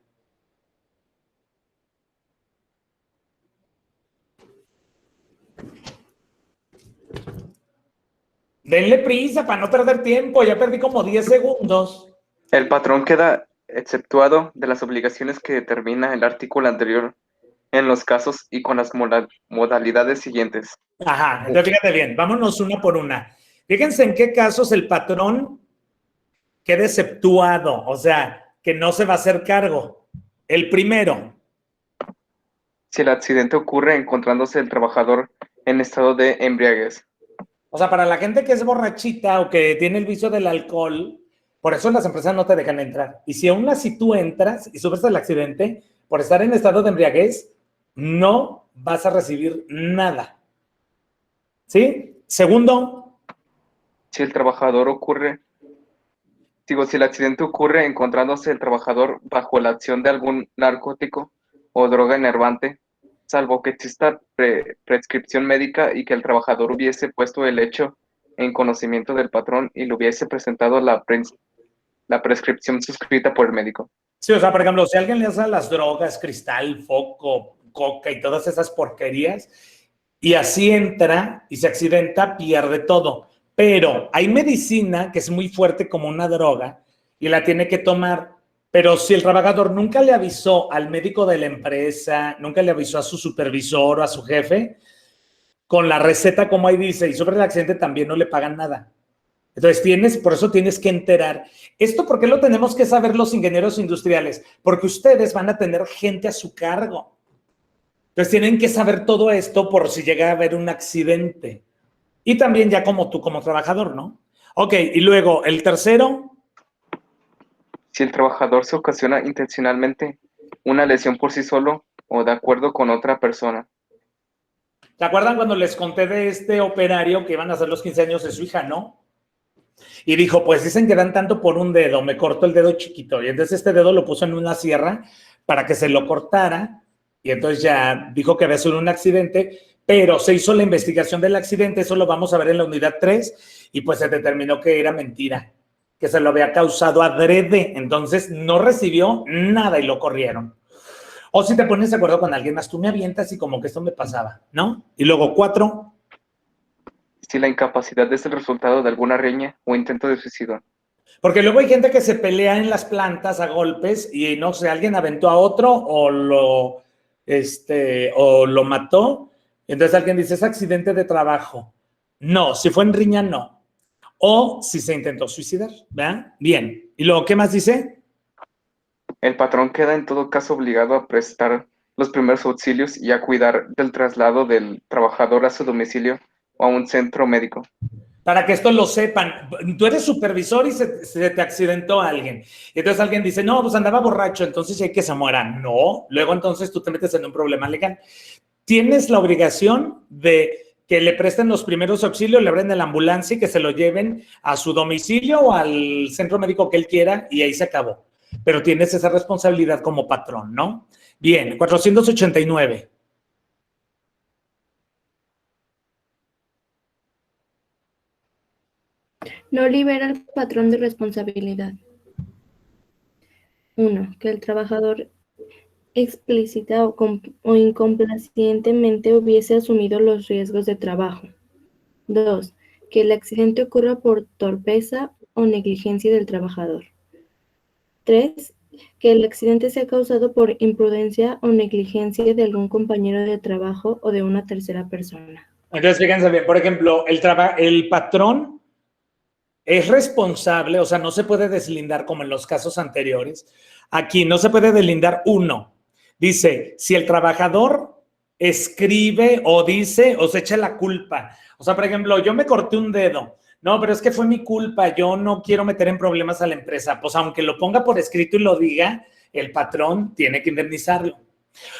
Denle prisa para no perder tiempo, ya perdí como 10 segundos. El patrón queda exceptuado de las obligaciones que determina el artículo anterior en los casos y con las modalidades siguientes. Ajá, entonces fíjate bien, vámonos una por una. Fíjense en qué casos el patrón queda exceptuado, o sea, que no se va a hacer cargo. El primero. Si el accidente ocurre encontrándose el trabajador en estado de embriaguez. O sea, para la gente que es borrachita o que tiene el vicio del alcohol, por eso las empresas no te dejan entrar. Y si aún así tú entras y sufres el accidente, por estar en estado de embriaguez, no vas a recibir nada. ¿Sí? Segundo. Si el accidente ocurre encontrándose el trabajador bajo la acción de algún narcótico o droga enervante, salvo que exista prescripción médica y que el trabajador hubiese puesto el hecho en conocimiento del patrón y le hubiese presentado la prescripción suscrita por el médico. Sí, o sea, por ejemplo, si alguien le hace las drogas, cristal, foco, coca y todas esas porquerías, y así entra y se accidenta, pierde todo. Pero hay medicina que es muy fuerte como una droga y la tiene que tomar. Pero si el trabajador nunca le avisó al médico de la empresa, nunca le avisó a su supervisor o a su jefe, con la receta como ahí dice, y sobre el accidente también no le pagan nada. Entonces por eso tienes que enterar. ¿Esto por qué lo tenemos que saber los ingenieros industriales? Porque ustedes van a tener gente a su cargo. Entonces tienen que saber todo esto por si llega a haber un accidente. Y también ya como tú, como trabajador, ¿no? Ok, y luego el tercero. Si el trabajador se ocasiona intencionalmente una lesión por sí solo o de acuerdo con otra persona. ¿Se acuerdan cuando les conté de este operario que iban a hacer los 15 años de su hija, no? Y dijo, pues dicen que dan tanto por un dedo, me cortó el dedo chiquito. Y entonces este dedo lo puso en una sierra para que se lo cortara. Y entonces ya dijo que había sido un accidente, pero se hizo la investigación del accidente, eso lo vamos a ver en la unidad 3, y pues se determinó que era mentira, que se lo había causado adrede. Entonces no recibió nada y lo corrieron. O si te pones de acuerdo con alguien más, tú me avientas y como que esto me pasaba, ¿no? Y luego 4. Si la incapacidad es el resultado de alguna riña o intento de suicidio. Porque luego hay gente que se pelea en las plantas a golpes y no sé, alguien aventó a otro o lo mató. Entonces alguien dice, es accidente de trabajo. No, si fue en riña, no. O si se intentó suicidar, ¿verdad? Bien. ¿Y luego qué más dice? El patrón queda en todo caso obligado a prestar los primeros auxilios y a cuidar del traslado del trabajador a su domicilio o a un centro médico. Para que esto lo sepan, tú eres supervisor y se te accidentó alguien. Y entonces alguien dice, no, pues andaba borracho, entonces hay que se muera. No, luego entonces tú te metes en un problema legal. Tienes la obligación de que le presten los primeros auxilios, le abren la ambulancia y que se lo lleven a su domicilio o al centro médico que él quiera y ahí se acabó. Pero tienes esa responsabilidad como patrón, ¿no? Bien, 489. No libera al patrón de responsabilidad. 1. Que el trabajador explícita o incomplacientemente hubiese asumido los riesgos de trabajo. 2. Que el accidente ocurra por torpeza o negligencia del trabajador. 3. Que el accidente sea causado por imprudencia o negligencia de algún compañero de trabajo o de una tercera persona. Entonces, fíjense bien, por ejemplo, el patrón es responsable, o sea, no se puede deslindar como en los casos anteriores. Aquí no se puede deslindar uno. Dice, si el trabajador escribe o dice o se echa la culpa. O sea, por ejemplo, yo me corté un dedo. No, pero es que fue mi culpa, yo no quiero meter en problemas a la empresa. Pues aunque lo ponga por escrito y lo diga, el patrón tiene que indemnizarlo.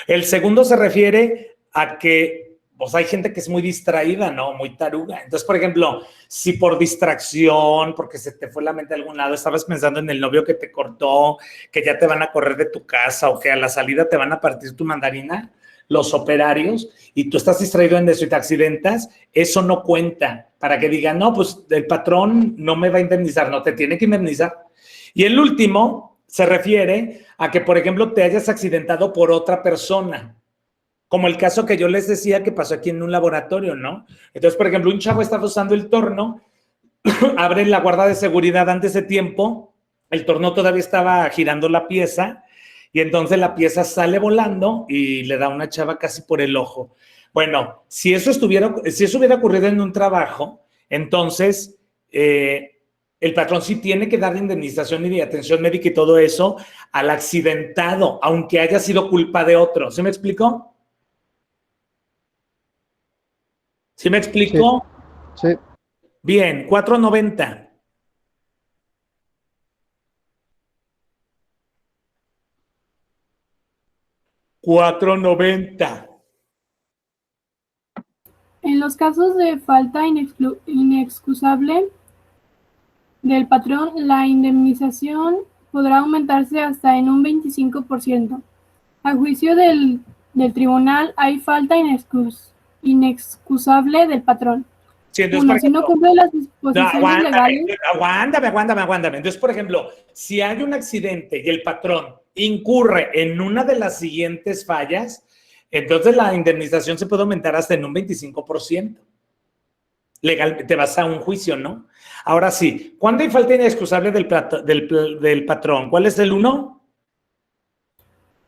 El segundo se refiere a que pues hay gente que es muy distraída, ¿no? Muy taruga. Entonces, por ejemplo, si por distracción, porque se te fue la mente a algún lado, estabas pensando en el novio que te cortó, que ya te van a correr de tu casa o que a la salida te van a partir tu mandarina, los operarios, y tú estás distraído en eso y te accidentas, eso no cuenta para que digan, no, pues el patrón no me va a indemnizar, no, te tiene que indemnizar. Y el último se refiere a que, por ejemplo, te hayas accidentado por otra persona, como el caso que yo les decía que pasó aquí en un laboratorio, ¿no? Entonces, por ejemplo, un chavo estaba usando el torno, abre la guarda de seguridad antes de tiempo, el torno todavía estaba girando la pieza, y entonces la pieza sale volando y le da a una chava casi por el ojo. Bueno, si eso hubiera ocurrido en un trabajo, entonces el patrón sí tiene que dar indemnización y atención médica y todo eso al accidentado, aunque haya sido culpa de otro. ¿Sí me explicó? ¿Sí me explicó? Sí. Bien, 490. $4.90. En los casos de falta inexcusable del patrón, la indemnización podrá aumentarse hasta en un 25%. A juicio del tribunal, hay falta inexcusable del patrón. Sí, entonces, Uno, si no cumple las disposiciones legales. Aguántame. Entonces, por ejemplo, si hay un accidente y el patrón incurre en una de las siguientes fallas, entonces la indemnización se puede aumentar hasta en un 25%. Legal, te vas a un juicio, ¿no? Ahora sí, ¿cuándo hay falta inexcusable del patrón? ¿Cuál es el 1?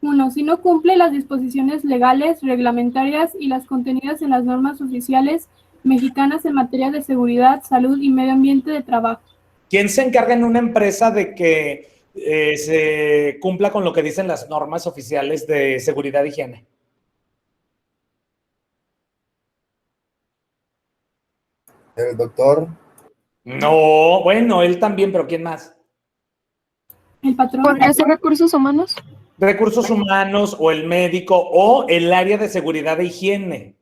1. Si no cumple las disposiciones legales, reglamentarias y las contenidas en las normas oficiales mexicanas en materia de seguridad, salud y medio ambiente de trabajo. ¿Quién se encarga en una empresa de que se cumpla con lo que dicen las normas oficiales de seguridad e higiene? El doctor. No, bueno, él también, pero ¿quién más? El patrón. ¿Podría ser recursos humanos? Recursos humanos o el médico o el área de seguridad e higiene.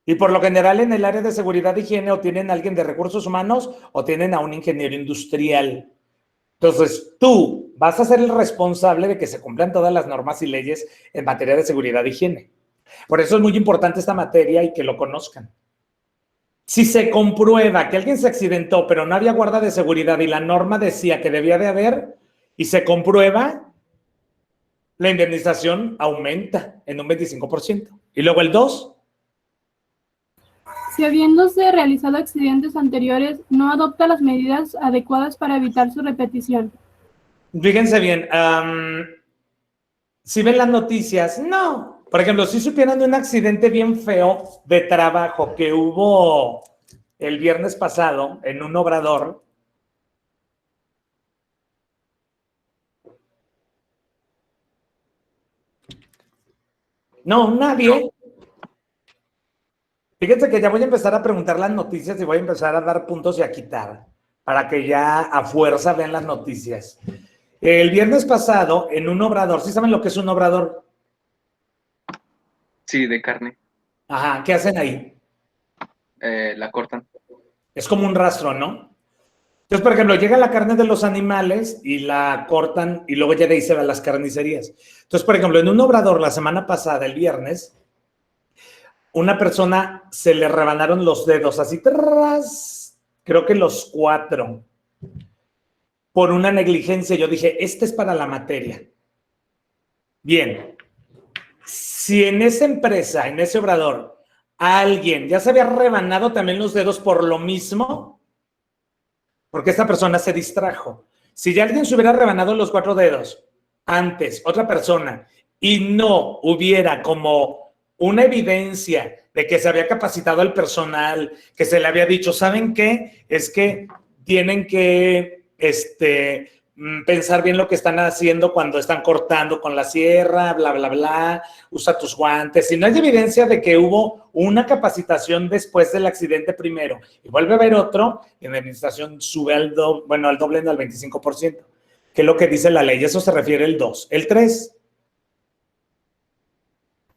Y por lo general en el área de seguridad e higiene o tienen a alguien de recursos humanos o tienen a un ingeniero industrial. Entonces, tú vas a ser el responsable de que se cumplan todas las normas y leyes en materia de seguridad e higiene. Por eso es muy importante esta materia y que lo conozcan. Si se comprueba que alguien se accidentó, pero no había guarda de seguridad y la norma decía que debía de haber, y se comprueba, la indemnización aumenta en un 25%. Y luego el 2. Si habiéndose realizado accidentes anteriores, no adopta las medidas adecuadas para evitar su repetición. Fíjense bien, si ven las noticias, no. Por ejemplo, si supieran de un accidente bien feo de trabajo que hubo el viernes pasado en un obrador. No, nadie. Fíjense que ya voy a empezar a preguntar las noticias y voy a empezar a dar puntos y a quitar para que ya a fuerza vean las noticias. El viernes pasado en un obrador, ¿sí saben lo que es un obrador? Sí, de carne. Ajá, ¿qué hacen ahí? La cortan. Es como un rastro, ¿no? Entonces, por ejemplo, llega la carne de los animales y la cortan y luego ya de ahí se van las carnicerías. Entonces, por ejemplo, en un obrador la semana pasada, el viernes, una persona se le rebanaron los dedos así, tras, creo que los 4, por una negligencia. Yo dije, este es para la materia. Bien. Si en esa empresa, en ese obrador, alguien ya se había rebanado también los dedos por lo mismo, porque esta persona se distrajo. Si ya alguien se hubiera rebanado los 4 dedos antes, otra persona, y no hubiera como una evidencia de que se había capacitado el personal, que se le había dicho, ¿saben qué? Es que tienen que pensar bien lo que están haciendo cuando están cortando con la sierra, bla, bla, bla, usa tus guantes. Si no hay evidencia de que hubo una capacitación después del accidente primero y vuelve a haber otro, la indemnización sube al doble, no al 25%, que es lo que dice la ley. Eso se refiere el 2. El 3.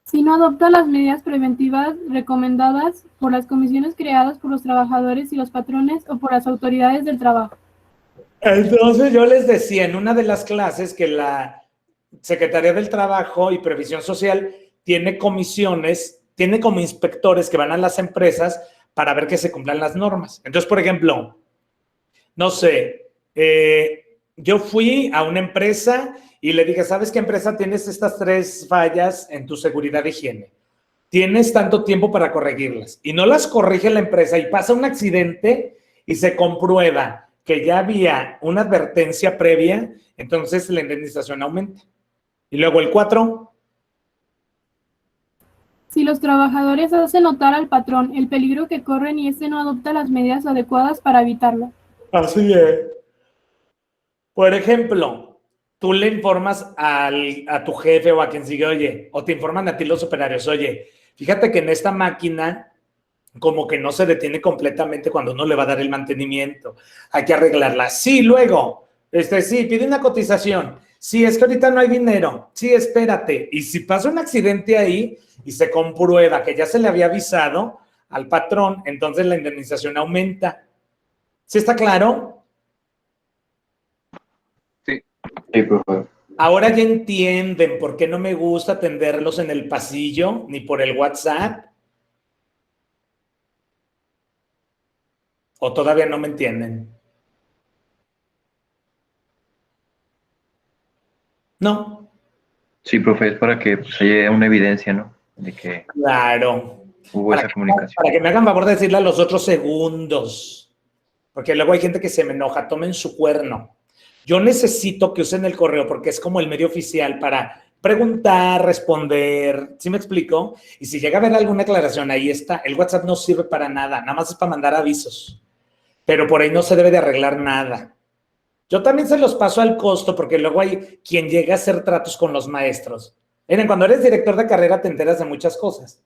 Si no adopta las medidas preventivas recomendadas por las comisiones creadas por los trabajadores y los patrones o por las autoridades del trabajo. Entonces yo les decía en una de las clases que la Secretaría del Trabajo y Previsión Social tiene comisiones, tiene como inspectores que van a las empresas para ver que se cumplan las normas. Entonces, por ejemplo, no sé, yo fui a una empresa y le dije, ¿sabes qué empresa tienes estas 3 fallas en tu seguridad de higiene? Tienes tanto tiempo para corregirlas. Y no las corrige la empresa y pasa un accidente y se comprueba que ya había una advertencia previa, entonces la indemnización aumenta. Y luego el 4. Si los trabajadores hacen notar al patrón el peligro que corren y este no adopta las medidas adecuadas para evitarlo. Así es. Por ejemplo, tú le informas a tu jefe o a quien sigue, oye, o te informan a ti los operarios, oye, fíjate que en esta máquina como que no se detiene completamente cuando uno le va a dar el mantenimiento. Hay que arreglarla. Sí, luego, sí, pide una cotización. Sí, es que ahorita no hay dinero. Sí, espérate. Y si pasa un accidente ahí y se comprueba que ya se le había avisado al patrón, entonces la indemnización aumenta. ¿Sí está claro? Sí. Sí, profe. Ahora ya entienden por qué no me gusta atenderlos en el pasillo ni por el WhatsApp. ¿O todavía no me entienden? No. Sí, profe, es para que pues, haya una evidencia, ¿no? De que claro. Hubo esa comunicación. Para que me hagan favor de decirle a los otros segundos. Porque luego hay gente que se me enoja. Tomen su cuerno. Yo necesito que usen el correo porque es como el medio oficial para preguntar, responder. ¿Sí me explico? Y si llega a haber alguna aclaración, ahí está. El WhatsApp no sirve para nada. Nada más es para mandar avisos. Pero por ahí no se debe de arreglar nada. Yo también se los paso al costo porque luego hay quien llega a hacer tratos con los maestros. Miren, cuando eres director de carrera te enteras de muchas cosas.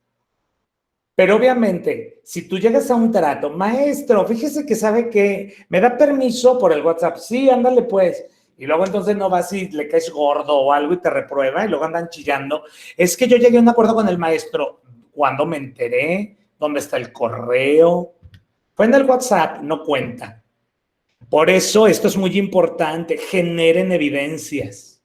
Pero obviamente, si tú llegas a un trato, maestro, fíjese que sabe que me da permiso por el WhatsApp. Sí, ándale pues. Y luego entonces no vas y le caes gordo o algo y te reprueba y luego andan chillando. Es que yo llegué a un acuerdo con el maestro. ¿Cuándo me enteré? ¿Dónde está el correo? Fue en el WhatsApp, no cuenta. Por eso esto es muy importante, generen evidencias.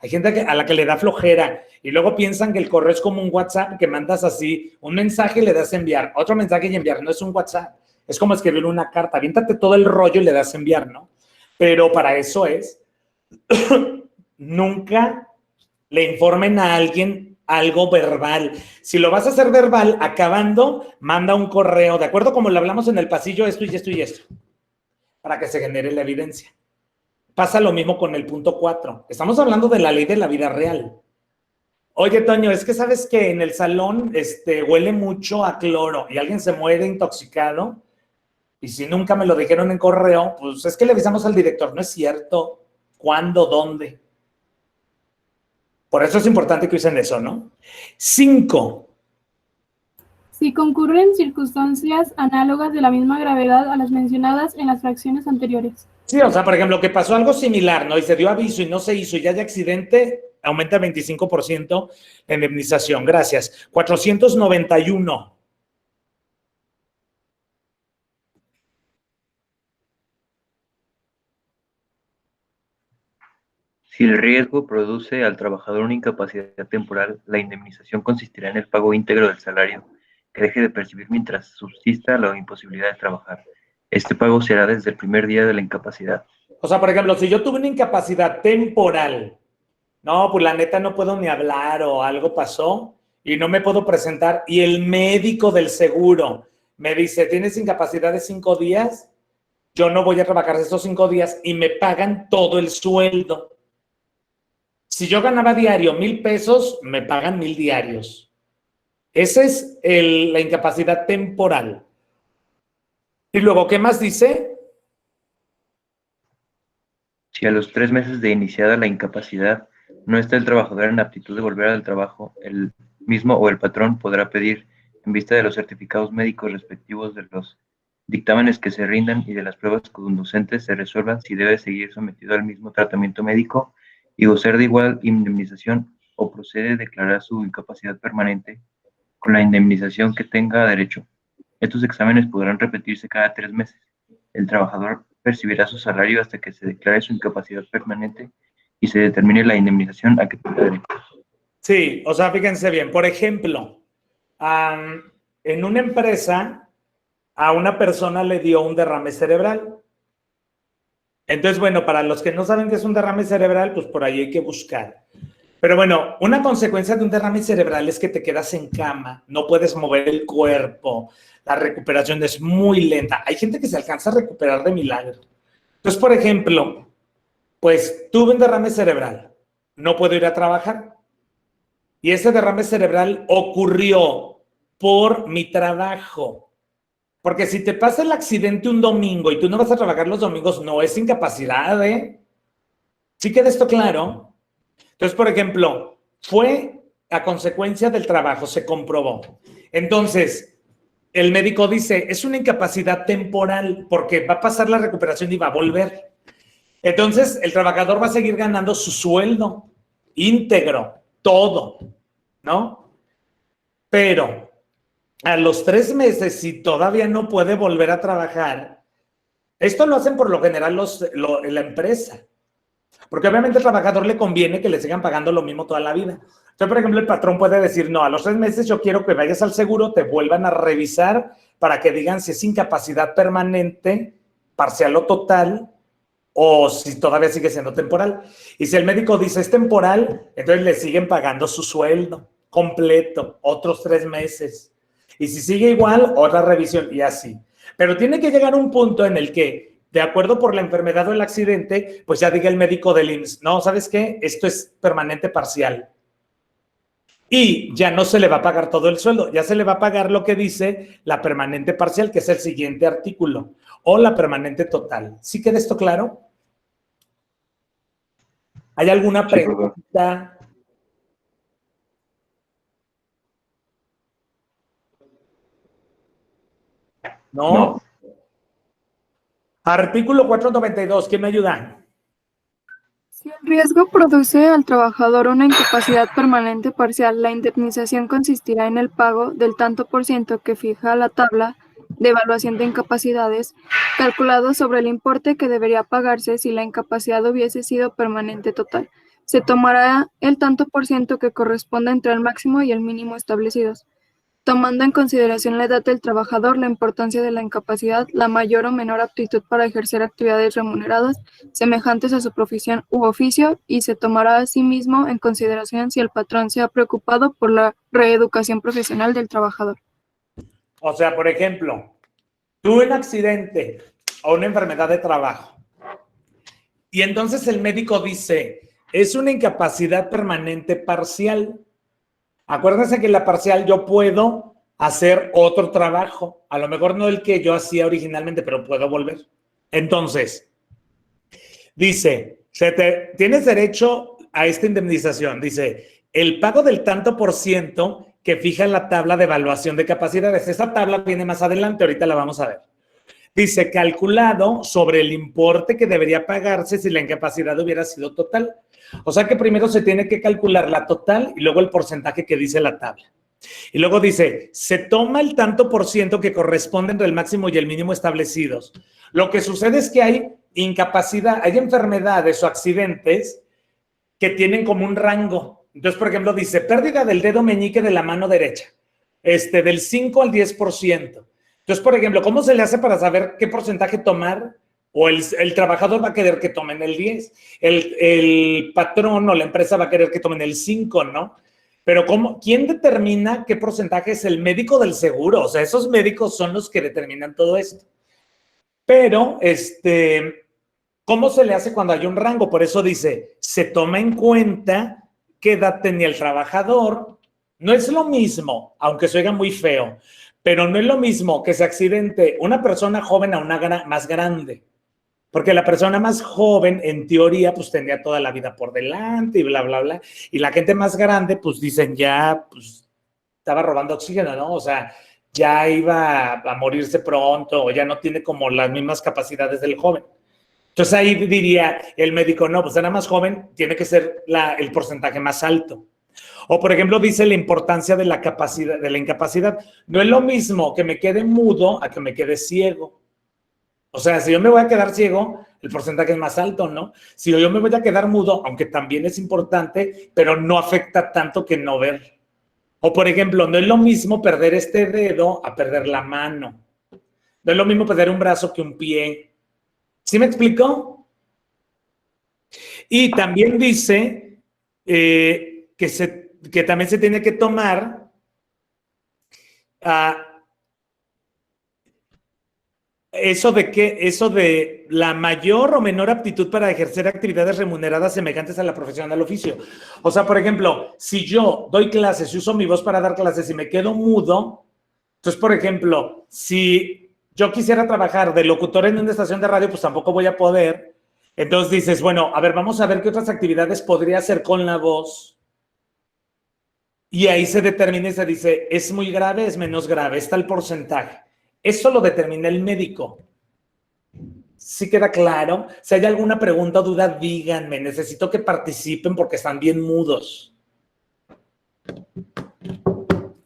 Hay gente a la que le da flojera y luego piensan que el correo es como un WhatsApp que mandas así, un mensaje y le das a enviar, otro mensaje y enviar, no es un WhatsApp, es como escribir una carta, aviéntate todo el rollo y le das a enviar, ¿no? Pero para eso es, nunca le informen a alguien algo verbal. Si lo vas a hacer verbal, acabando, manda un correo, de acuerdo como lo hablamos en el pasillo, esto y esto y esto, para que se genere la evidencia. Pasa lo mismo con el punto 4. Estamos hablando de la ley de la vida real. Oye, Toño, es que sabes que en el salón huele mucho a cloro y alguien se muere intoxicado y si nunca me lo dijeron en correo, pues es que le avisamos al director. No es cierto. ¿Cuándo? ¿Dónde? Por eso es importante que usen eso, ¿no? 5. Si concurren circunstancias análogas de la misma gravedad a las mencionadas en las fracciones anteriores. Sí, o sea, por ejemplo, que pasó algo similar, ¿no? Y se dio aviso y no se hizo y ya hay accidente, aumenta 25% la indemnización. Gracias. 491. Si el riesgo produce al trabajador una incapacidad temporal, la indemnización consistirá en el pago íntegro del salario que deje de percibir mientras subsista la imposibilidad de trabajar. Este pago será desde el primer día de la incapacidad. O sea, por ejemplo, si yo tuve una incapacidad temporal, no, pues la neta no puedo ni hablar o algo pasó y no me puedo presentar y el médico del seguro me dice, ¿tienes incapacidad de 5 días? Yo no voy a trabajar esos 5 días y me pagan todo el sueldo. Si yo ganaba diario 1,000 pesos, me pagan 1,000 diarios. Esa es la incapacidad temporal. Y luego, ¿qué más dice? Si a los 3 meses de iniciada la incapacidad no está el trabajador en aptitud de volver al trabajo, el mismo o el patrón podrá pedir, en vista de los certificados médicos respectivos de los dictámenes que se rindan y de las pruebas conducentes se resuelvan si debe seguir sometido al mismo tratamiento médico y gozar de igual indemnización o procede a declarar su incapacidad permanente con la indemnización que tenga derecho. Estos exámenes podrán repetirse cada 3 meses. El trabajador percibirá su salario hasta que se declare su incapacidad permanente y se determine la indemnización a que tenga derecho. Sí, o sea, fíjense bien. Por ejemplo, en una empresa a una persona le dio un derrame cerebral. Entonces, bueno, para los que no saben qué es un derrame cerebral, pues por ahí hay que buscar. Pero bueno, una consecuencia de un derrame cerebral es que te quedas en cama, no puedes mover el cuerpo, la recuperación es muy lenta. Hay gente que se alcanza a recuperar de milagro. Entonces, por ejemplo, pues tuve un derrame cerebral, no puedo ir a trabajar. Y ese derrame cerebral ocurrió por mi trabajo. Porque si te pasa el accidente un domingo y tú no vas a trabajar los domingos, no es incapacidad, ¿eh? ¿Sí queda esto claro? Entonces, por ejemplo, fue a consecuencia del trabajo, se comprobó. Entonces, el médico dice, es una incapacidad temporal porque va a pasar la recuperación y va a volver. Entonces, el trabajador va a seguir ganando su sueldo íntegro, todo, ¿no? Pero a los 3 meses, si todavía no puede volver a trabajar, esto lo hacen por lo general la empresa, porque obviamente al trabajador le conviene que le sigan pagando lo mismo toda la vida. Entonces, por ejemplo, el patrón puede decir, no, a los 3 meses yo quiero que vayas al seguro, te vuelvan a revisar para que digan si es incapacidad permanente, parcial o total, o si todavía sigue siendo temporal. Y si el médico dice es temporal, entonces le siguen pagando su sueldo completo, otros 3 meses. Y si sigue igual, otra revisión y así. Pero tiene que llegar un punto en el que, de acuerdo por la enfermedad o el accidente, pues ya diga el médico del IMSS, no, ¿sabes qué? Esto es permanente parcial. Y ya no se le va a pagar todo el sueldo, ya se le va a pagar lo que dice la permanente parcial, que es el siguiente artículo, o la permanente total. ¿Sí queda esto claro? ¿Hay alguna pregunta? ¿No? Artículo 492, ¿quién me ayuda? Si el riesgo produce al trabajador una incapacidad permanente parcial, la indemnización consistirá en el pago del tanto por ciento que fija la tabla de evaluación de incapacidades, calculado sobre el importe que debería pagarse si la incapacidad hubiese sido permanente total. Se tomará el tanto por ciento que corresponda entre el máximo y el mínimo establecidos, tomando en consideración la edad del trabajador, la importancia de la incapacidad, la mayor o menor aptitud para ejercer actividades remuneradas semejantes a su profesión u oficio, y se tomará asimismo en consideración si el patrón se ha preocupado por la reeducación profesional del trabajador. O sea, por ejemplo, tuve un accidente o una enfermedad de trabajo y entonces el médico dice, es una incapacidad permanente parcial. Acuérdense que en la parcial yo puedo hacer otro trabajo, a lo mejor no el que yo hacía originalmente, pero puedo volver. Entonces, dice, tienes derecho a esta indemnización. Dice, el pago del tanto por ciento que fija la tabla de evaluación de capacidades. Esa tabla viene más adelante, ahorita la vamos a ver. Dice, calculado sobre el importe que debería pagarse si la incapacidad hubiera sido total. O sea que primero se tiene que calcular la total y luego el porcentaje que dice la tabla. Y luego dice, se toma el tanto por ciento que corresponde entre el máximo y el mínimo establecidos. Lo que sucede es que hay incapacidad, hay enfermedades o accidentes que tienen como un rango. Entonces, por ejemplo, dice, pérdida del dedo meñique de la mano derecha, del 5 al 10%. Entonces, por ejemplo, ¿cómo se le hace para saber qué porcentaje tomar? O el trabajador va a querer que tomen el 10, el patrón o la empresa va a querer que tomen el 5, ¿no? Pero ¿quién determina qué porcentaje? Es el médico del seguro. O sea, esos médicos son los que determinan todo esto. Pero, ¿cómo se le hace cuando hay un rango? Por eso dice, se toma en cuenta qué edad tenía el trabajador. No es lo mismo, aunque se oiga muy feo, pero no es lo mismo que se accidente una persona joven a una más grande. Porque la persona más joven, en teoría, pues tenía toda la vida por delante y bla, bla, bla. Y la gente más grande, pues dicen ya, pues estaba robando oxígeno, ¿no? O sea, ya iba a morirse pronto o ya no tiene como las mismas capacidades del joven. Entonces ahí diría el médico, no, pues era más joven, tiene que ser el porcentaje más alto. O, por ejemplo, dice la importancia de la capacidad, de la incapacidad. No es lo mismo que me quede mudo a que me quede ciego. O sea, si yo me voy a quedar ciego, el porcentaje es más alto, ¿no? Si yo me voy a quedar mudo, aunque también es importante, pero no afecta tanto que no ver. O, por ejemplo, no es lo mismo perder este dedo a perder la mano. No es lo mismo perder un brazo que un pie. ¿Sí me explicó? Y también dice que también se tiene que tomar eso de la mayor o menor aptitud para ejercer actividades remuneradas semejantes a la profesión del oficio. O sea, por ejemplo, si yo doy clases y uso mi voz para dar clases y me quedo mudo, entonces, por ejemplo, si yo quisiera trabajar de locutor en una estación de radio, pues tampoco voy a poder. Entonces dices, bueno, a ver, vamos a ver qué otras actividades podría hacer con la voz. Y ahí se determina y se dice, ¿es muy grave? ¿Es menos grave? Está el porcentaje. Eso lo determina el médico. ¿Sí queda claro? Si hay alguna pregunta o duda, díganme. Necesito que participen porque están bien mudos.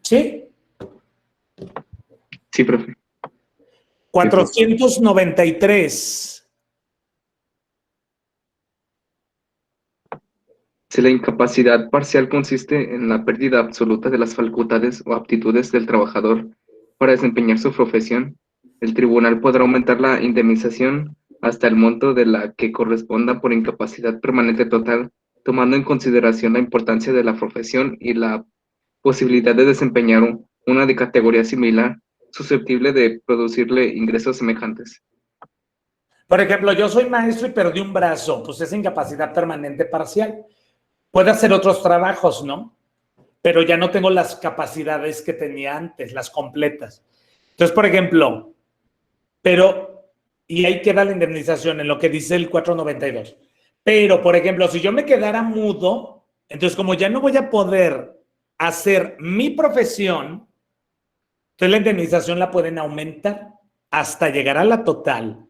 ¿Sí? Sí, profe. 493. Si la incapacidad parcial consiste en la pérdida absoluta de las facultades o aptitudes del trabajador para desempeñar su profesión, el tribunal podrá aumentar la indemnización hasta el monto de la que corresponda por incapacidad permanente total, tomando en consideración la importancia de la profesión y la posibilidad de desempeñar una de categoría similar, susceptible de producirle ingresos semejantes. Por ejemplo, yo soy maestro y perdí un brazo, pues es incapacidad permanente parcial. Puede hacer otros trabajos, ¿no? Pero ya no tengo las capacidades que tenía antes, las completas. Entonces, por ejemplo, y ahí queda la indemnización en lo que dice el 492. Pero, por ejemplo, si yo me quedara mudo, entonces como ya no voy a poder hacer mi profesión, entonces la indemnización la pueden aumentar hasta llegar a la total.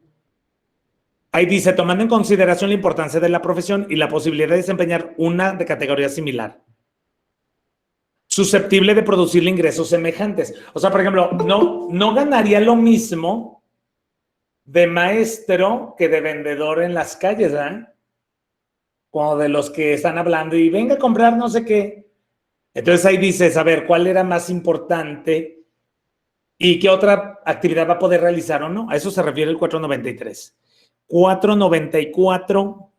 Ahí dice, tomando en consideración la importancia de la profesión y la posibilidad de desempeñar una de categoría similar, susceptible de producirle ingresos semejantes. O sea, por ejemplo, no ganaría lo mismo de maestro que de vendedor en las calles, ¿verdad? Como de los que están hablando y venga a comprar no sé qué. Entonces ahí dices, a ver, ¿cuál era más importante y qué otra actividad va a poder realizar o no? A eso se refiere el 493. 494.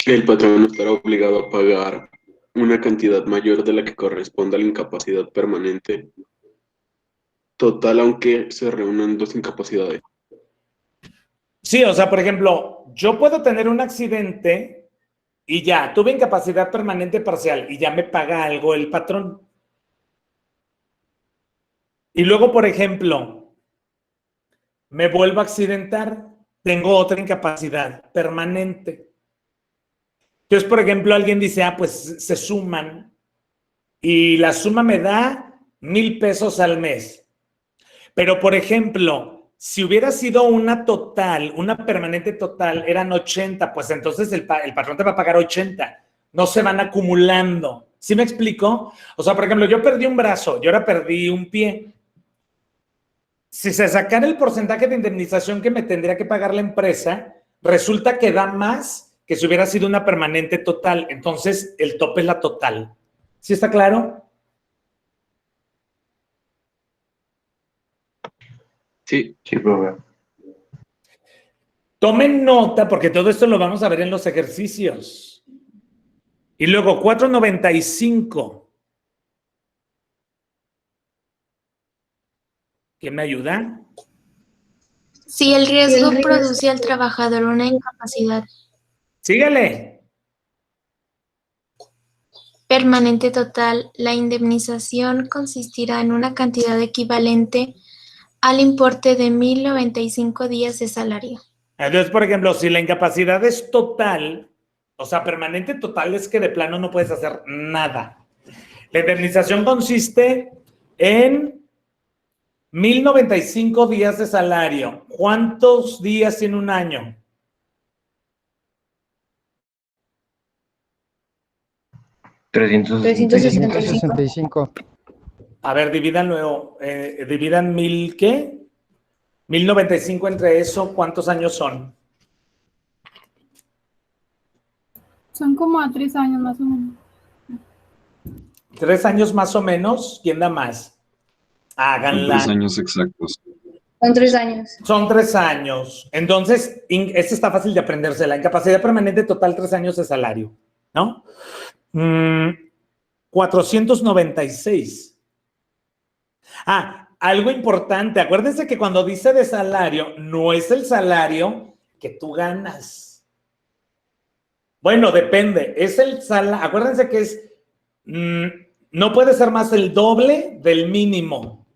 El patrón estará obligado a pagar una cantidad mayor de la que corresponda a la incapacidad permanente total, aunque se reúnan dos incapacidades. Sí, o sea, por ejemplo, yo puedo tener un accidente y ya, tuve incapacidad permanente parcial y ya me paga algo el patrón. Y luego, por ejemplo, me vuelvo a accidentar, tengo otra incapacidad permanente. Entonces, por ejemplo, alguien dice, pues se suman y la suma me da 1,000 pesos al mes. Pero, por ejemplo, si hubiera sido una total, una permanente total, eran 80, pues entonces el patrón te va a pagar 80. No se van acumulando. ¿Sí me explico? O sea, por ejemplo, yo perdí un brazo y ahora perdí un pie. Si se sacara el porcentaje de indemnización que me tendría que pagar la empresa, resulta que da más que si hubiera sido una permanente total. Entonces, el tope es la total. ¿Sí está claro? Sí, profe. Tomen nota, porque todo esto lo vamos a ver en los ejercicios. Y luego, 495. ¿Quién me ayuda? Si el riesgo produce al trabajador una incapacidad Sígale. permanente total, la indemnización consistirá en una cantidad equivalente al importe de 1,095 días de salario. Entonces, por ejemplo, si la incapacidad es total, o sea, permanente total es que de plano no puedes hacer nada. La indemnización consiste en 1,095 días de salario. ¿Cuántos días tiene un año? 365. A ver, divídanlo, dividan 1,000, ¿qué? 1,095 entre eso, ¿cuántos años son? Son como a 3 años más o menos. 3 años más o menos. ¿Quién da más? Háganla. 3 años exactos. Son 3 años. Son 3 años. Entonces, este está fácil de aprenderse. La incapacidad permanente total, 3 años de salario, ¿no? 496. Algo importante. Acuérdense que cuando dice de salario, no es el salario que tú ganas. Bueno, depende. Es el salario. Acuérdense que es... no puede ser más el doble del mínimo.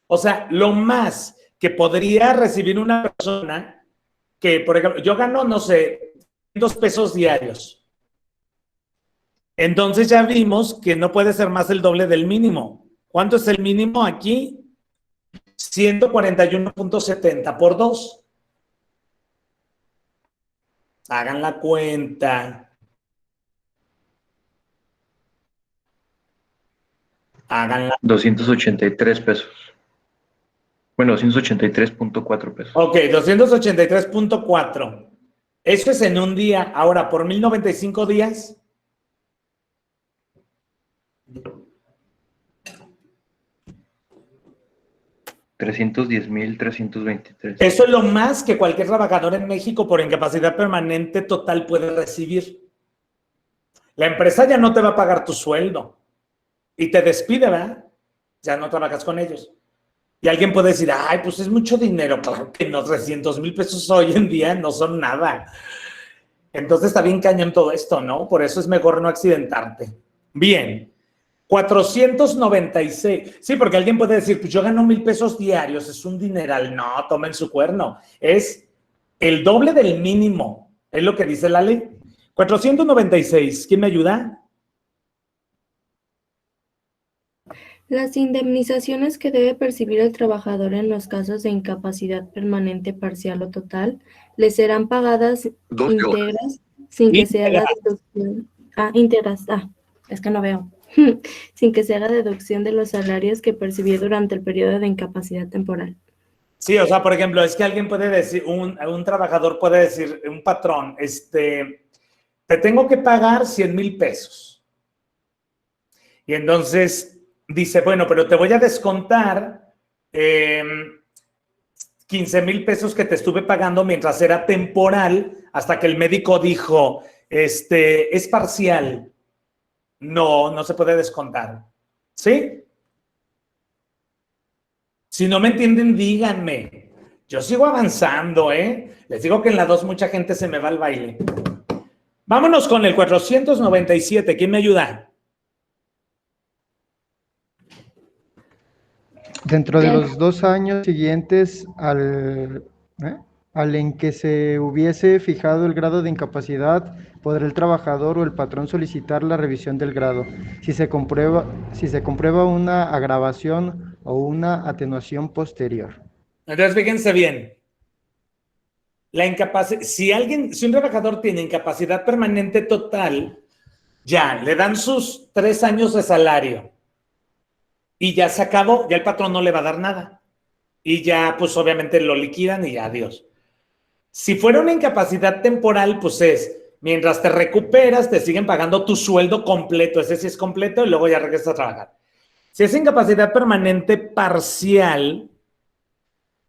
O sea, lo más que podría recibir una persona que, por ejemplo, yo gano, no sé, 2 pesos diarios. Entonces ya vimos que no puede ser más el doble del mínimo. ¿Cuánto es el mínimo aquí? 141.70 por 2. Hagan la cuenta. Hagan la... 283 pesos. Bueno, 283.4 pesos. Ok, 283.4. Eso es en un día. Ahora, por 1,095 días. $310,323. Eso es lo más que cualquier trabajador en México por incapacidad permanente total puede recibir. La empresa ya no te va a pagar tu sueldo y te despide, ¿verdad? Ya no trabajas con ellos. Y alguien puede decir, pues es mucho dinero. Claro que no, 300,000 pesos hoy en día no son nada. Entonces está bien cañón todo esto, ¿no? Por eso es mejor no accidentarte. Bien. 496. Sí, porque alguien puede decir, pues yo gano 1,000 pesos diarios, es un dineral. No, tomen su cuerno. Es el doble del mínimo. Es lo que dice la ley. 496. ¿Quién me ayuda? Las indemnizaciones que debe percibir el trabajador en los casos de incapacidad permanente, parcial o total, le serán pagadas íntegras sin que se haga deducción. Íntegras. Es que no veo. Sin que se haga deducción de los salarios que percibió durante el periodo de incapacidad temporal. Sí, o sea, por ejemplo, es que alguien puede decir, un trabajador puede decir, un patrón, te tengo que pagar 100,000 pesos. Y entonces dice, bueno, pero te voy a descontar 15,000 pesos que te estuve pagando mientras era temporal, hasta que el médico dijo, es parcial. No se puede descontar. ¿Sí? Si no me entienden, díganme. Yo sigo avanzando, ¿eh? Les digo que en la 2 mucha gente se me va al baile. Vámonos con el 497. ¿Quién me ayuda? Dentro de los 2 años siguientes al en que se hubiese fijado el grado de incapacidad, podrá el trabajador o el patrón solicitar la revisión del grado. Si se comprueba una agravación o una atenuación posterior. Entonces, fíjense bien. Si un trabajador tiene incapacidad permanente total, ya le dan sus 3 años de salario y ya se acabó, ya el patrón no le va a dar nada. Y ya, pues obviamente lo liquidan y ya, adiós. Si fuera una incapacidad temporal, pues mientras te recuperas, te siguen pagando tu sueldo completo. Ese sí es completo y luego ya regresas a trabajar. Si es incapacidad permanente parcial,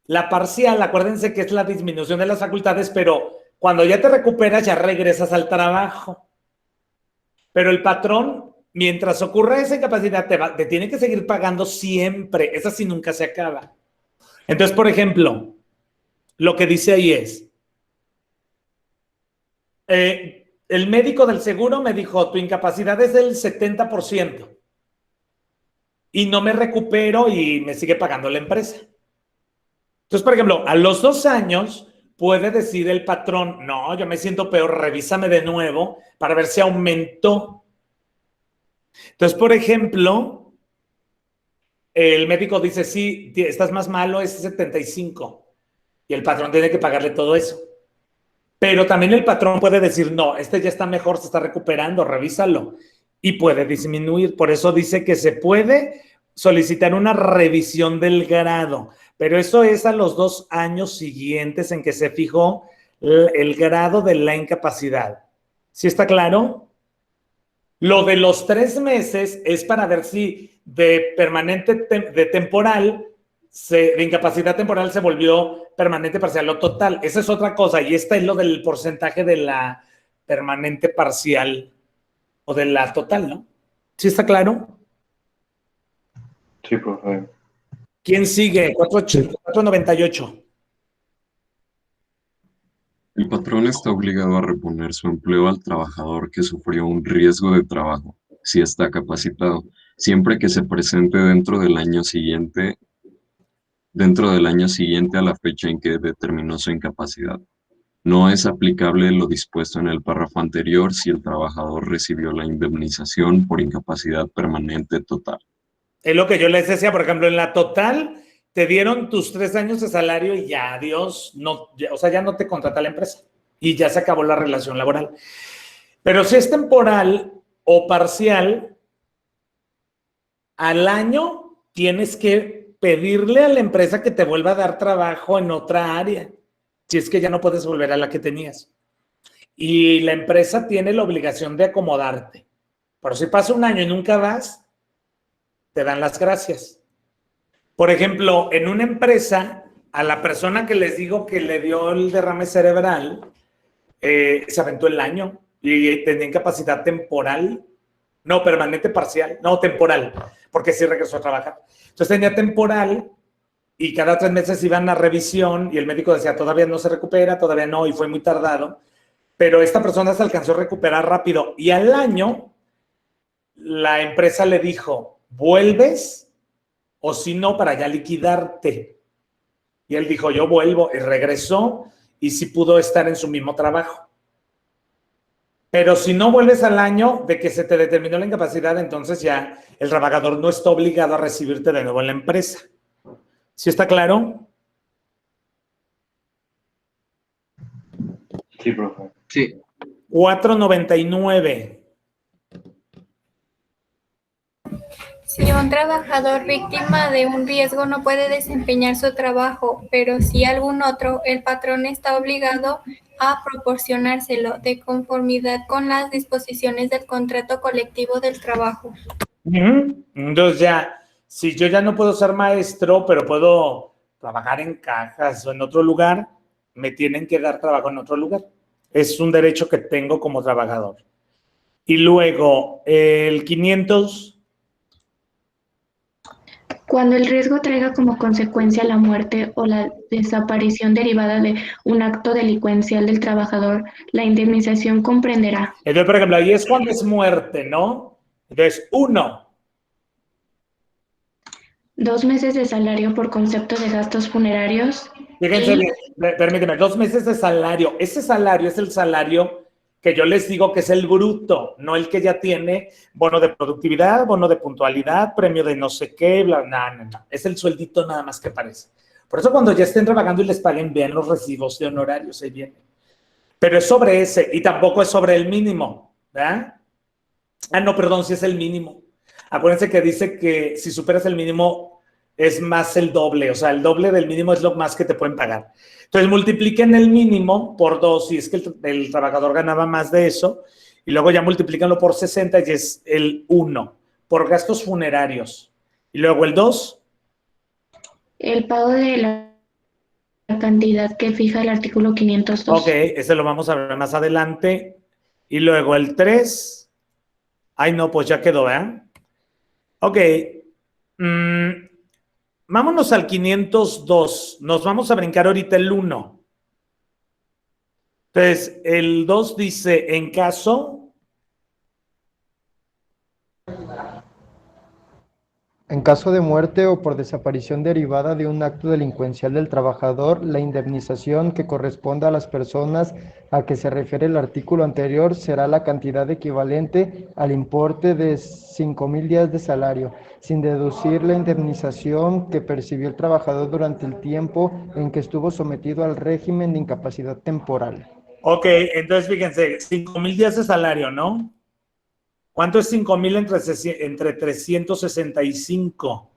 la parcial, acuérdense que es la disminución de las facultades, pero cuando ya te recuperas, ya regresas al trabajo. Pero el patrón, mientras ocurra esa incapacidad, te tiene que seguir pagando siempre. Esa sí nunca se acaba. Entonces, por ejemplo, lo que dice ahí es, el médico del seguro me dijo, tu incapacidad es del 70% y no me recupero y me sigue pagando la empresa. Entonces, por ejemplo, a los 2 años puede decir el patrón, no, yo me siento peor, revísame de nuevo para ver si aumentó. Entonces, por ejemplo, el médico dice, sí, estás más malo, es 75. Y el patrón tiene que pagarle todo eso. Pero también el patrón puede decir, no, ya está mejor, se está recuperando, revísalo. Y puede disminuir. Por eso dice que se puede solicitar una revisión del grado. Pero eso es a los 2 años siguientes en que se fijó el grado de la incapacidad. ¿Sí está claro? Lo de los 3 meses es para ver si de temporal, de incapacidad temporal se volvió permanente parcial o total. Esa es otra cosa. Y esta es lo del porcentaje de la permanente parcial o de la total, ¿no? ¿Sí está claro? Sí, profe. ¿Quién sigue? 498. El patrón está obligado a reponer su empleo al trabajador que sufrió un riesgo de trabajo, si está capacitado, siempre que se presente dentro del año siguiente a la fecha en que determinó su incapacidad. No es aplicable lo dispuesto en el párrafo anterior si el trabajador recibió la indemnización por incapacidad permanente total. Es lo que yo les decía, por ejemplo, en la total te dieron tus 3 años de salario y ya, adiós, ya no te contrata la empresa y ya se acabó la relación laboral. Pero si es temporal o parcial, al año tienes que pedirle a la empresa que te vuelva a dar trabajo en otra área, si es que ya no puedes volver a la que tenías. Y la empresa tiene la obligación de acomodarte. Pero si pasa un año y nunca vas, te dan las gracias. Por ejemplo, en una empresa, a la persona que les digo que le dio el derrame cerebral, se aventó el año y tenía incapacidad temporal, no permanente parcial, no temporal, porque sí regresó a trabajar. Entonces tenía temporal y cada 3 meses iban a revisión y el médico decía, todavía no se recupera, todavía no, y fue muy tardado. Pero esta persona se alcanzó a recuperar rápido y al año la empresa le dijo, ¿vuelves? O si no, para ya liquidarte. Y él dijo, yo vuelvo, y regresó y sí pudo estar en su mismo trabajo. Pero si no vuelves al año de que se te determinó la incapacidad, entonces ya el trabajador no está obligado a recibirte de nuevo en la empresa. ¿Sí está claro? Sí, profe. Sí. 499. Si un trabajador víctima de un riesgo no puede desempeñar su trabajo, pero si algún otro, el patrón está obligado a proporcionárselo de conformidad con las disposiciones del contrato colectivo del trabajo. Entonces ya, si yo ya no puedo ser maestro, pero puedo trabajar en cajas o en otro lugar, me tienen que dar trabajo en otro lugar. Es un derecho que tengo como trabajador. Y luego, el 500... Cuando el riesgo traiga como consecuencia la muerte o la desaparición derivada de un acto delincuencial del trabajador, la indemnización comprenderá. Entonces, por ejemplo, ahí es cuando es muerte, ¿no? Entonces, 1. 2 meses de salario por concepto de gastos funerarios. Fíjense bien, permíteme, 2 meses de salario. Ese salario es el salario que yo les digo que es el bruto, no el que ya tiene bono de productividad, bono de puntualidad, premio de no sé qué, bla, no. Es el sueldito nada más que aparece. Por eso cuando ya estén trabajando y les paguen bien los recibos de honorarios, ahí viene. Pero es sobre ese, y tampoco es sobre el mínimo, ¿verdad? Ah, no, perdón, sí es el mínimo. Acuérdense que dice que si superas el mínimo es más el doble, o sea, el doble del mínimo es lo más que te pueden pagar. Entonces multipliquen el mínimo por 2, si es que el trabajador ganaba más de eso, y luego ya multiplícanlo por 60 y es el 1, por gastos funerarios. Y luego el 2. El pago de la cantidad que fija el artículo 502. Ok, ese lo vamos a ver más adelante. Y luego el 3. Ay, no, pues ya quedó, ¿verdad? Ok. Vámonos al 502. Nos vamos a brincar ahorita el 1. Entonces, el 2 dice, en caso... En caso de muerte o por desaparición derivada de un acto delincuencial del trabajador, la indemnización que corresponda a las personas a que se refiere el artículo anterior será la cantidad equivalente al importe de 5,000 días de salario, sin deducir la indemnización que percibió el trabajador durante el tiempo en que estuvo sometido al régimen de incapacidad temporal. Ok, entonces fíjense, 5,000 días de salario, ¿no? ¿Cuánto es 5,000 entre 365?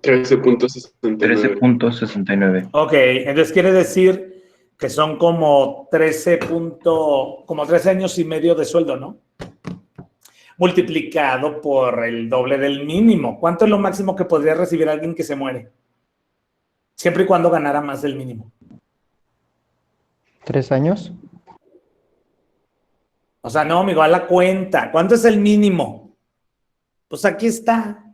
$13.69. Ok, entonces quiere decir que son como 13 años y medio de sueldo, ¿no? Multiplicado por el doble del mínimo. ¿Cuánto es lo máximo que podría recibir alguien que se muere? Siempre y cuando ganara más del mínimo. 3 años. O sea, no, amigo, a la cuenta. ¿Cuánto es el mínimo? Pues aquí está.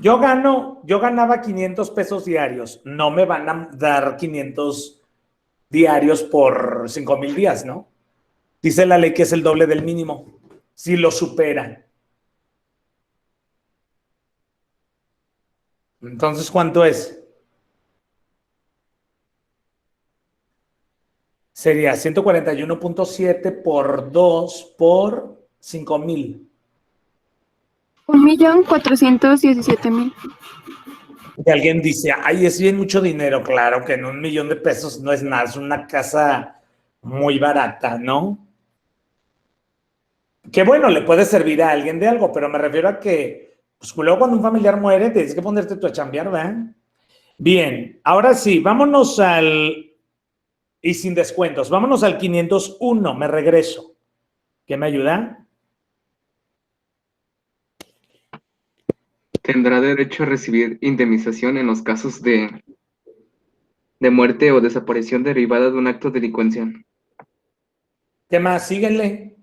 Yo ganaba 500 pesos diarios. No me van a dar 500 diarios por 5,000 días, ¿no? Dice la ley que es el doble del mínimo. Si lo supera. Entonces, ¿cuánto es? Sería 141.7 por 2 por 5,000. 1,417,000. Y alguien dice, ay, es bien mucho dinero. Claro que en 1,000,000 de pesos no es nada, es una casa muy barata, ¿no? Que bueno, le puede servir a alguien de algo, pero me refiero a que, pues luego cuando un familiar muere, tienes que ponerte tú a chambear, ¿verdad? Bien, ahora sí, vámonos y sin descuentos, vámonos al 501, me regreso. ¿Qué me ayuda? Tendrá derecho a recibir indemnización en los casos de muerte o desaparición derivada de un acto delincuencial. ¿Qué más? Síguenle.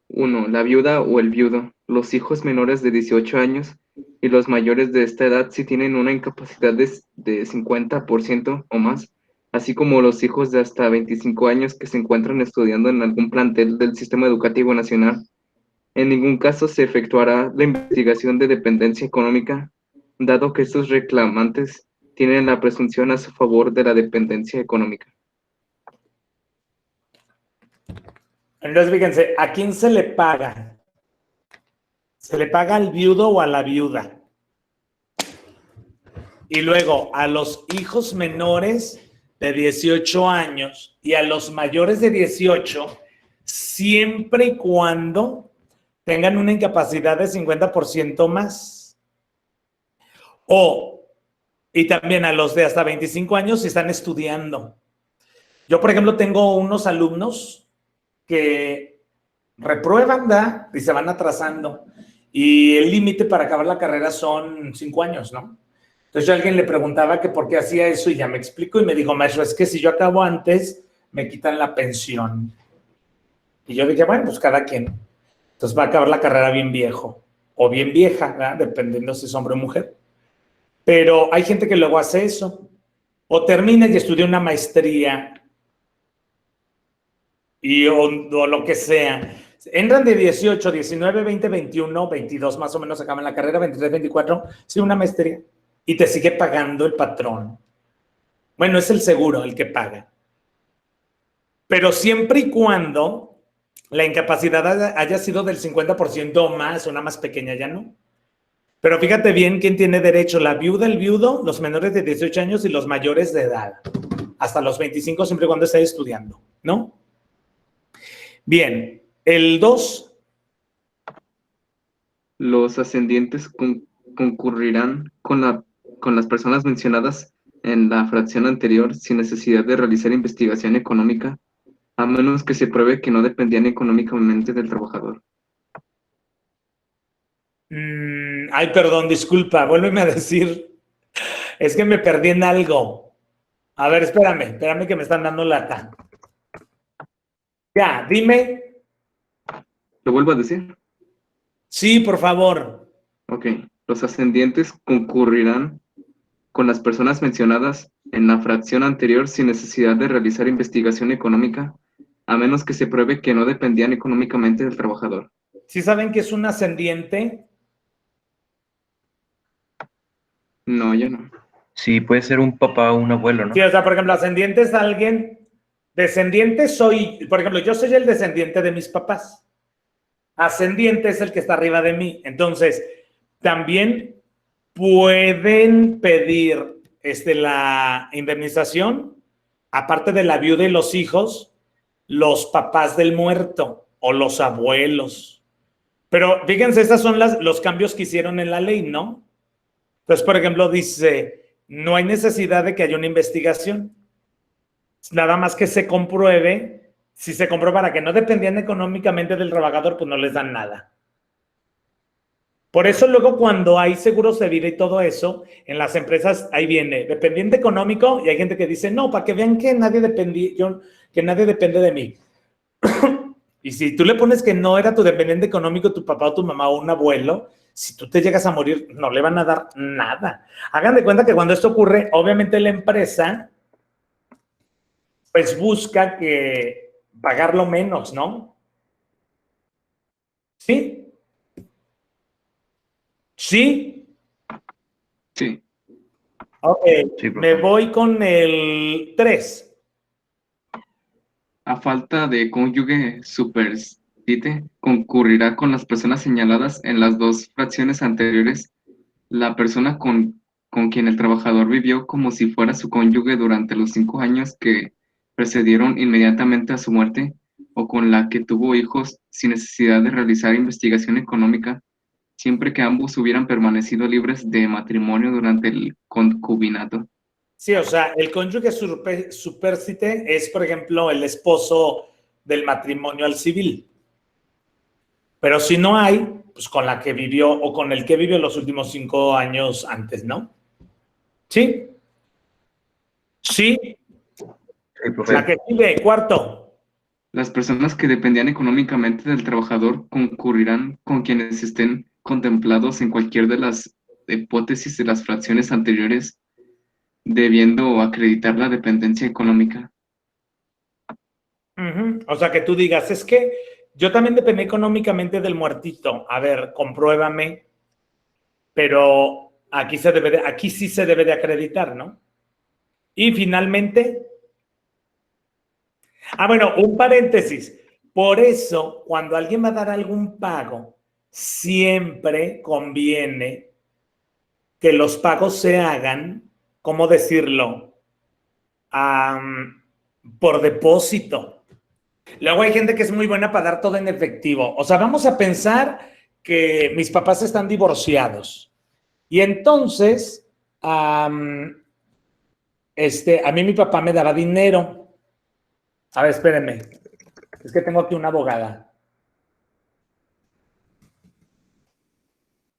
1. La viuda o el viudo, los hijos menores de 18 años y los mayores de esta edad si tienen una incapacidad de 50% o más, así como los hijos de hasta 25 años que se encuentran estudiando en algún plantel del Sistema Educativo Nacional. En ningún caso se efectuará la investigación de dependencia económica, dado que estos reclamantes tienen la presunción a su favor de la dependencia económica. Entonces, fíjense, ¿a quién se le paga? ¿Se le paga al viudo o a la viuda? Y luego a los hijos menores de 18 años y a los mayores de 18, siempre y cuando tengan una incapacidad de 50% más. Y también a los de hasta 25 años si están estudiando. Yo, por ejemplo, tengo unos alumnos que reprueban, ¿da? Y se van atrasando. Y el límite para acabar la carrera son 5 años, ¿no? Entonces yo a alguien le preguntaba que por qué hacía eso y ya me explicó y me dijo, maestro, es que si yo acabo antes, me quitan la pensión. Y yo dije, bueno, pues cada quien. Entonces va a acabar la carrera bien viejo o bien vieja, ¿verdad? Dependiendo si es hombre o mujer. Pero hay gente que luego hace eso. O termina y estudia una maestría o lo que sea. Entran de 18, 19, 20, 21, 22 más o menos acaban la carrera, 23, 24, sí, una maestría. Y te sigue pagando el patrón. Bueno, es el seguro el que paga. Pero siempre y cuando la incapacidad haya sido del 50% o más, una más pequeña ya no. Pero fíjate bien quién tiene derecho, la viuda, el viudo, los menores de 18 años y los mayores de edad. Hasta los 25 siempre y cuando esté estudiando, ¿no? Bien, el 2. Los ascendientes concurrirán con las personas mencionadas en la fracción anterior sin necesidad de realizar investigación económica, a menos que se pruebe que no dependían económicamente del trabajador. Ay, perdón, disculpa, vuélveme a decir. Es que me perdí en algo. A ver, espérame que me están dando lata. Ya, dime. ¿Lo vuelvo a decir? Sí, por favor. Ok. Los ascendientes concurrirán con las personas mencionadas en la fracción anterior sin necesidad de realizar investigación económica, a menos que se pruebe que no dependían económicamente del trabajador. ¿Sí saben qué es un ascendiente? No, yo no. Sí, puede ser un papá o un abuelo, ¿no? Sí, o sea, por ejemplo, ascendiente es alguien, descendiente soy, por ejemplo, yo soy el descendiente de mis papás. Ascendiente es el que está arriba de mí. Entonces, también pueden pedir la indemnización, aparte de la viuda y los hijos, los papás del muerto o los abuelos. Pero fíjense, estos son los cambios que hicieron en la ley, ¿no? Entonces, por ejemplo, dice, no hay necesidad de que haya una investigación. Nada más que se compruebe. Si se comprobara que no dependían económicamente del trabajador, pues no les dan nada. Por eso luego cuando hay seguros de vida y todo eso, en las empresas ahí viene dependiente económico y hay gente que dice, no, para que vean que nadie depende de mí. Y si tú le pones que no era tu dependiente económico, tu papá o tu mamá o un abuelo, si tú te llegas a morir, no le van a dar nada. Hagan de cuenta que cuando esto ocurre, obviamente la empresa pues busca que pagarlo menos, ¿no? ¿Sí? ¿Sí? Sí. Ok, sí, me voy con el 3. A falta de cónyuge superstite, concurrirá con las personas señaladas en las dos fracciones anteriores la persona con quien el trabajador vivió como si fuera su cónyuge durante los 5 años que precedieron inmediatamente a su muerte, o con la que tuvo hijos sin necesidad de realizar investigación económica, siempre que ambos hubieran permanecido libres de matrimonio durante el concubinato. Sí, o sea, el cónyuge superstite es, por ejemplo, el esposo del matrimonio al civil. Pero si no hay, pues con la que vivió o con el que vivió los últimos 5 años antes, ¿no? ¿Sí? ¿Sí? La que sigue, 4. Las personas que dependían económicamente del trabajador concurrirán con quienes estén contemplados en cualquier de las hipótesis de las fracciones anteriores, debiendo acreditar la dependencia económica. O sea, que tú digas, es que yo también dependí económicamente del muertito. A ver, compruébame. Pero aquí sí se debe de acreditar, ¿no? Y finalmente, bueno, un paréntesis. Por eso, cuando alguien va a dar algún pago, siempre conviene que los pagos se hagan, ¿cómo decirlo? Por depósito. Luego hay gente que es muy buena para dar todo en efectivo. O sea, vamos a pensar que mis papás están divorciados. Y entonces, a mí mi papá me daba dinero. A ver, espérenme. Es que tengo aquí una abogada.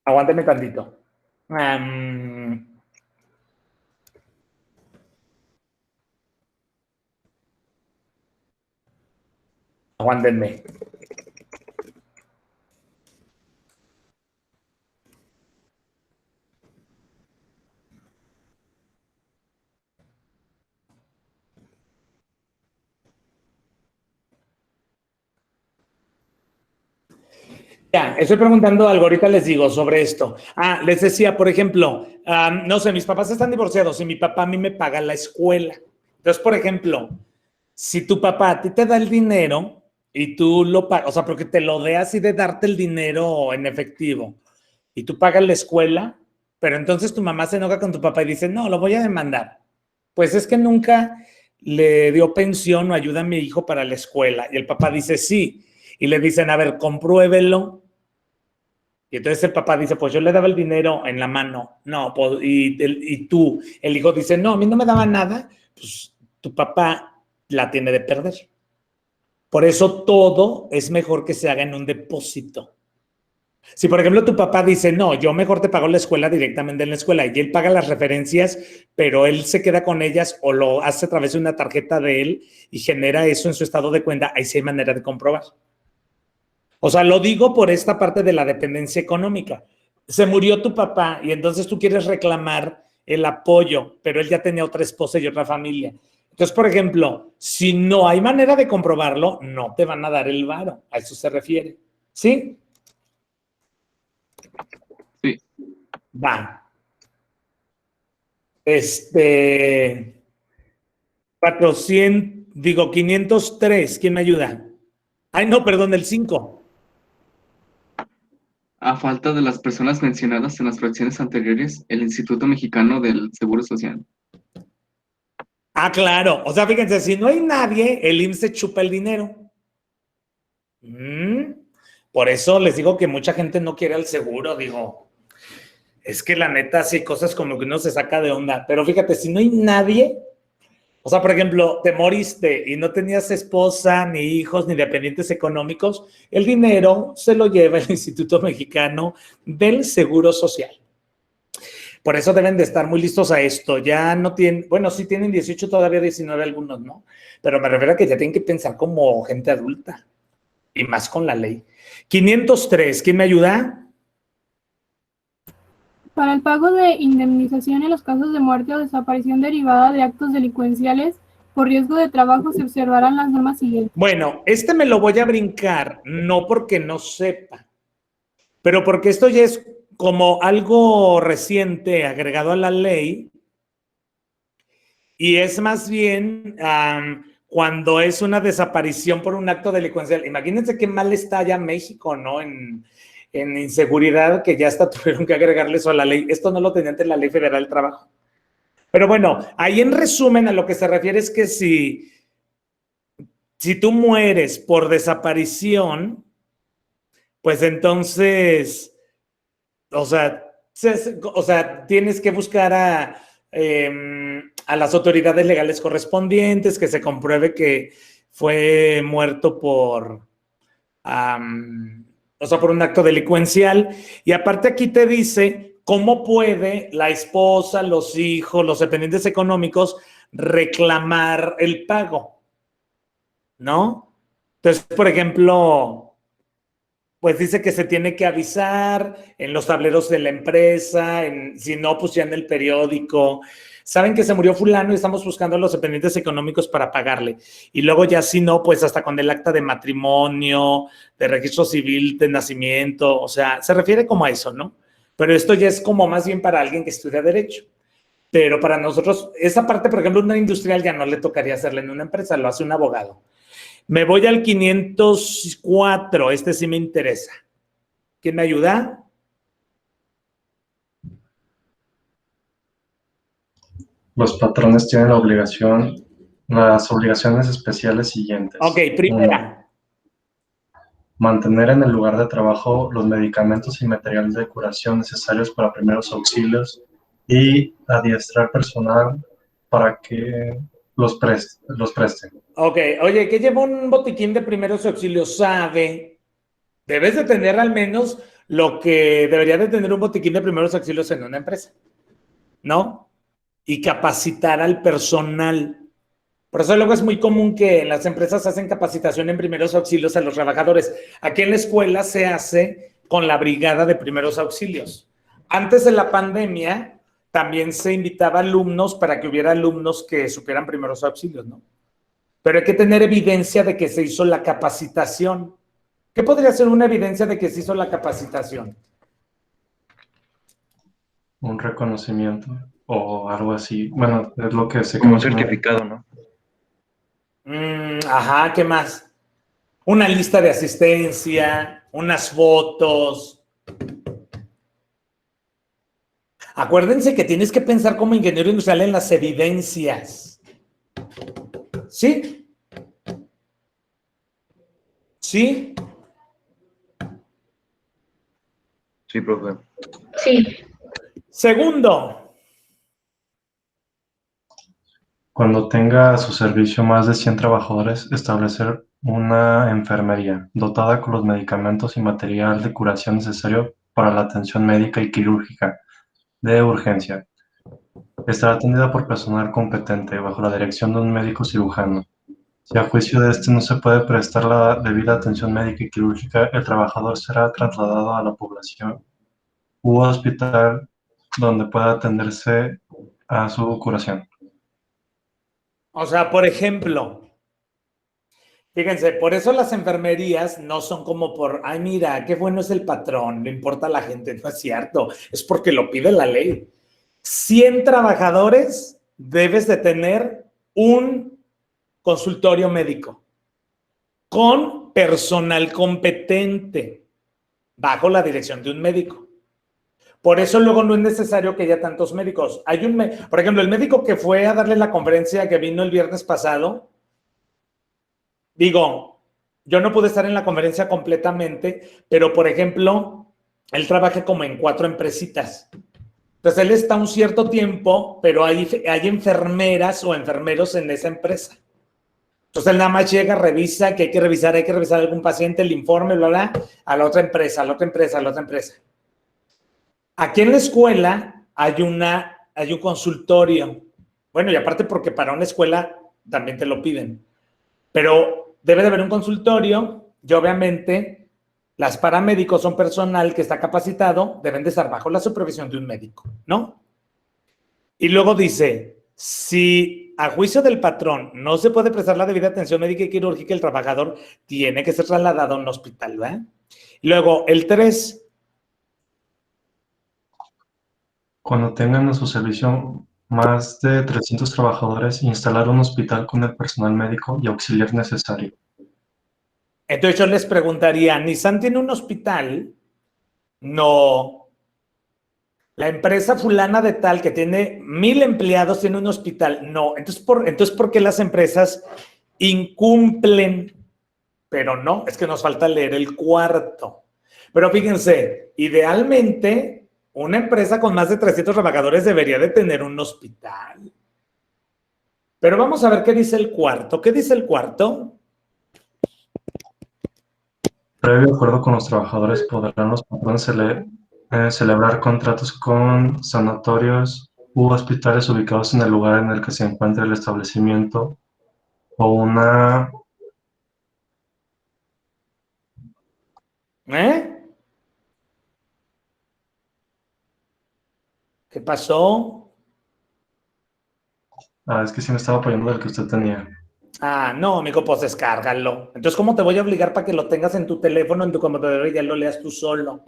Aguánteme tantito. Aguántenme. Ya, estoy preguntando algo, ahorita les digo sobre esto. Les decía, por ejemplo, no sé, mis papás están divorciados y mi papá a mí me paga la escuela. Entonces, por ejemplo, si tu papá a ti te da el dinero y tú lo pagas, o sea, porque te lo dé así de darte el dinero en efectivo y tú pagas la escuela, pero entonces tu mamá se enoja con tu papá y dice, no, lo voy a demandar. Pues es que nunca le dio pensión o ayuda a mi hijo para la escuela. Y el papá dice, sí. Y le dicen, a ver, compruébelo. Y entonces el papá dice, pues yo le daba el dinero en la mano. No, pues, y tú, el hijo dice, no, a mí no me daba nada. Pues tu papá la tiene de perder. Por eso todo es mejor que se haga en un depósito. Si, por ejemplo, tu papá dice, no, yo mejor te pago la escuela directamente en la escuela y él paga las referencias, pero él se queda con ellas o lo hace a través de una tarjeta de él y genera eso en su estado de cuenta, ahí sí hay manera de comprobar. O sea, lo digo por esta parte de la dependencia económica. Se murió tu papá y entonces tú quieres reclamar el apoyo, pero él ya tenía otra esposa y otra familia. Entonces, por ejemplo, si no hay manera de comprobarlo, no te van a dar el varo. A eso se refiere. ¿Sí? Sí. Va. 503. ¿Quién me ayuda? Ay, no, perdón, el 5. A falta de las personas mencionadas en las fracciones anteriores, el Instituto Mexicano del Seguro Social. Claro. O sea, fíjense, si no hay nadie, el IMSS se chupa el dinero. Por eso les digo que mucha gente no quiere el seguro, digo. Es que la neta, sí, cosas como que uno se saca de onda. Pero fíjate, si no hay nadie, o sea, por ejemplo, te moriste y no tenías esposa, ni hijos, ni dependientes económicos, el dinero se lo lleva el Instituto Mexicano del Seguro Social. Por eso deben de estar muy listos a esto. Ya no tienen, bueno, sí tienen 18, todavía 19 algunos, ¿no? Pero me refiero a que ya tienen que pensar como gente adulta y más con la ley. 503, ¿quién me ayuda? Para el pago de indemnización en los casos de muerte o desaparición derivada de actos delincuenciales por riesgo de trabajo se observarán las normas siguientes. Bueno, me lo voy a brincar, no porque no sepa, pero porque esto ya es como algo reciente agregado a la ley y es más bien cuando es una desaparición por un acto delincuencial. Imagínense qué mal está ya México, ¿no? En inseguridad, que ya hasta tuvieron que agregarle eso a la ley. Esto no lo tenía antes la Ley Federal del Trabajo. Pero bueno, ahí en resumen a lo que se refiere es que si tú mueres por desaparición, pues entonces, o sea, tienes que buscar a las autoridades legales correspondientes, que se compruebe que fue muerto por un acto delincuencial. Y aparte aquí te dice cómo puede la esposa, los hijos, los dependientes económicos reclamar el pago, ¿no? Entonces, por ejemplo, pues dice que se tiene que avisar en los tableros de la empresa, si no, pues ya en el periódico. Saben que se murió fulano y estamos buscando a los dependientes económicos para pagarle. Y luego ya si no, pues hasta con el acta de matrimonio, de registro civil de nacimiento, o sea, se refiere como a eso, ¿no? Pero esto ya es como más bien para alguien que estudia Derecho. Pero para nosotros, esa parte, por ejemplo, una industrial ya no le tocaría hacerla en una empresa, lo hace un abogado. Me voy al 504, este sí me interesa. ¿Quién me ayuda? Los patrones tienen las obligaciones especiales siguientes. Ok, primera. 1. Mantener en el lugar de trabajo los medicamentos y materiales de curación necesarios para primeros auxilios y adiestrar personal para que los preste. Ok, oye, ¿qué lleva un botiquín de primeros auxilios? Sabe, debes de tener al menos lo que debería de tener un botiquín de primeros auxilios en una empresa, ¿no? Y capacitar al personal. Por eso luego es muy común que en las empresas hacen capacitación en primeros auxilios a los trabajadores. Aquí en la escuela se hace con la brigada de primeros auxilios. Antes de la pandemia, también se invitaba a alumnos para que hubiera alumnos que supieran primeros auxilios, ¿no? Pero hay que tener evidencia de que se hizo la capacitación. ¿Qué podría ser una evidencia de que se hizo la capacitación? Un reconocimiento o algo así. Bueno, es lo que sé. Como un certificado, ¿no? Ajá, ¿qué más? Una lista de asistencia, unas fotos. Acuérdense que tienes que pensar como ingeniero industrial en las evidencias. ¿Sí? ¿Sí? Sí, profe. Sí. Segundo. Cuando tenga a su servicio más de 100 trabajadores, establecer una enfermería dotada con los medicamentos y material de curación necesario para la atención médica y quirúrgica de urgencia. Estará atendida por personal competente bajo la dirección de un médico cirujano. Si a juicio de este no se puede prestar la debida atención médica y quirúrgica, el trabajador será trasladado a la población u hospital donde pueda atenderse a su curación. O sea, por ejemplo, fíjense, por eso las enfermerías no son como por, ay, mira, qué bueno es el patrón, no importa a la gente, no es cierto, es porque lo pide la ley. 100 trabajadores debes de tener un consultorio médico con personal competente bajo la dirección de un médico. Por eso luego no es necesario que haya tantos médicos. Por ejemplo, el médico que fue a darle la conferencia que vino el viernes pasado, digo, yo no pude estar en la conferencia completamente, pero por ejemplo, él trabaja como en 4 empresitas. Entonces él está un cierto tiempo, pero hay enfermeras o enfermeros en esa empresa. Entonces él nada más llega, revisa que hay que revisar a algún paciente, el informe, bla, bla, a la otra empresa, a la otra empresa, a la otra empresa. Aquí en la escuela hay un consultorio. Bueno, y aparte porque para una escuela también te lo piden. Pero debe de haber un consultorio y obviamente las paramédicos son personal que está capacitado, deben de estar bajo la supervisión de un médico, ¿no? Y luego dice, si a juicio del patrón no se puede prestar la debida atención médica y quirúrgica, el trabajador tiene que ser trasladado a un hospital, ¿verdad? Y luego el 3. Cuando tengan a su servicio más de 300 trabajadores, instalar un hospital con el personal médico y auxiliar necesario. Entonces yo les preguntaría, ¿Nissan tiene un hospital? No. La empresa fulana de tal que tiene 1000 empleados tiene un hospital. No. Entonces, ¿por qué las empresas incumplen? Pero no, es que nos falta leer el 4. Pero fíjense, idealmente una empresa con más de 300 trabajadores debería de tener un hospital. Pero vamos a ver qué dice el 4. ¿Qué dice el 4? Previo acuerdo con los trabajadores, podrán los patrones celebrar contratos con sanatorios u hospitales ubicados en el lugar en el que se encuentre el establecimiento o una... ¿Qué pasó? Es que sí me estaba apoyando del que usted tenía. No, amigo, pues descárgalo. Entonces, ¿cómo te voy a obligar para que lo tengas en tu teléfono, en tu computadora y ya lo leas tú solo?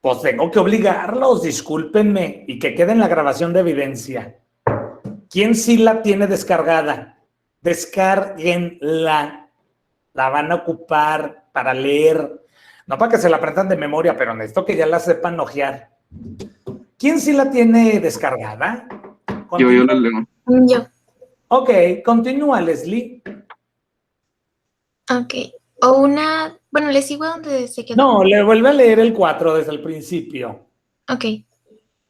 Pues tengo que obligarlos, discúlpenme, y que quede en la grabación de evidencia. ¿Quién sí la tiene descargada? Descárguenla. La van a ocupar para leer. No para que se la aprendan de memoria, pero necesito que ya la sepan ojear. ¿Quién sí la tiene descargada? Yo la leo. Yo. Ok, continúa, Leslie. Ok. O una... Bueno, ¿le sigo a donde se quedó? No, le vuelve a leer el 4 desde el principio. Ok.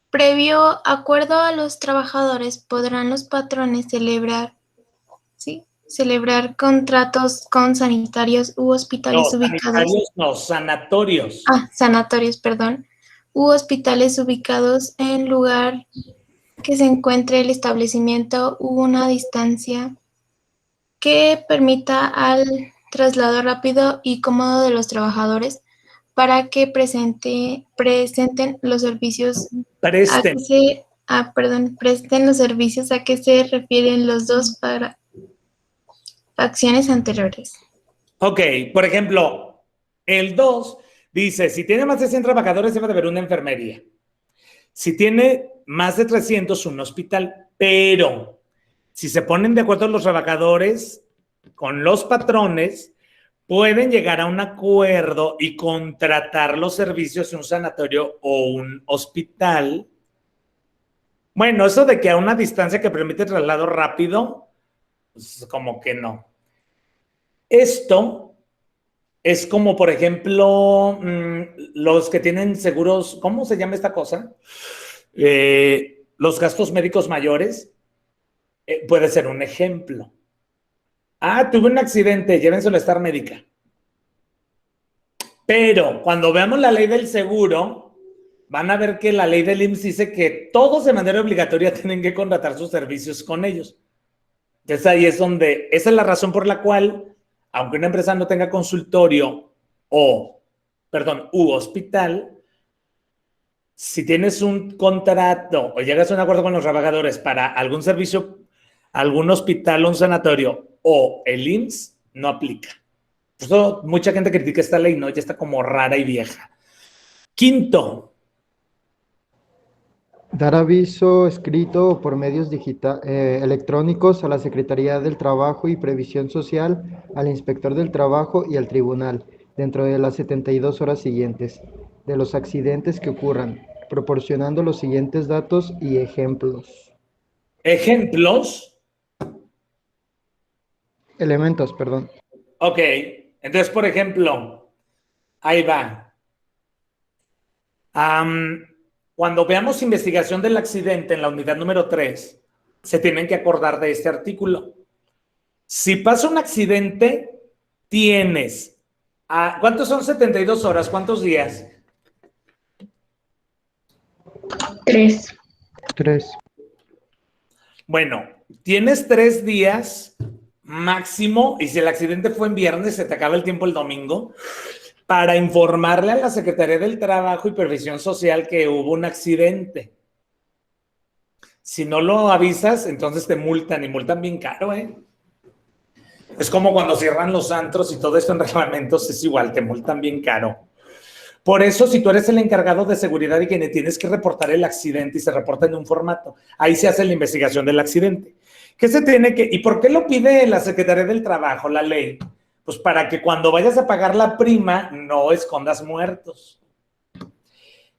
Previo acuerdo a los trabajadores, podrán los patrones celebrar contratos con sanitarios u hospitales ubicados. Sanitarios no, sanatorios. Sanatorios, perdón. U hospitales ubicados en lugar que se encuentre el establecimiento u una distancia que permita al traslado rápido y cómodo de los trabajadores para que presenten los servicios presten los servicios a que se refieren los dos para acciones anteriores. Ok, por ejemplo, el 2 dice, si tiene más de 100 trabajadores debe de haber una enfermería. Si tiene más de 300, un hospital. Pero si se ponen de acuerdo los trabajadores con los patrones, pueden llegar a un acuerdo y contratar los servicios de un sanatorio o un hospital. Bueno, eso de que a una distancia que permite traslado rápido, pues como que no. Esto es como, por ejemplo, los que tienen seguros, ¿cómo se llama esta cosa? Los gastos médicos mayores, puede ser un ejemplo. Tuve un accidente, llévenselo a Star Médica. Pero cuando veamos la ley del seguro, van a ver que la ley del IMSS dice que todos de manera obligatoria tienen que contratar sus servicios con ellos. Entonces ahí es donde, esa es la razón por la cual, aunque una empresa no tenga consultorio u hospital, si tienes un contrato o llegas a un acuerdo con los trabajadores para algún servicio, algún hospital, un sanatorio o el IMSS, no aplica. Por eso mucha gente critica esta ley, ¿no? Ya está como rara y vieja. Quinto. Dar aviso escrito o por medios electrónicos a la Secretaría del Trabajo y Previsión Social, al Inspector del Trabajo y al Tribunal, dentro de las 72 horas siguientes, de los accidentes que ocurran, proporcionando los siguientes datos y ejemplos. ¿Ejemplos? Elementos, perdón. Ok, entonces, por ejemplo, ahí va. Cuando veamos investigación del accidente en la unidad número 3, se tienen que acordar de este artículo. Si pasa un accidente, tienes... ¿cuántos son 72 horas? ¿Cuántos días? 3. 3. Bueno, tienes 3 días máximo, y si el accidente fue en viernes, se te acaba el tiempo el domingo, para informarle a la Secretaría del Trabajo y Previsión Social que hubo un accidente. Si no lo avisas, entonces te multan, y multan bien caro, ¿eh? Es como cuando cierran los antros y todo esto en reglamentos, es igual, te multan bien caro. Por eso, si tú eres el encargado de seguridad y que tienes que reportar el accidente y se reporta en un formato, ahí se hace la investigación del accidente. ¿Qué se tiene que...? ¿Y por qué lo pide la Secretaría del Trabajo, la ley? Pues para que cuando vayas a pagar la prima, no escondas muertos.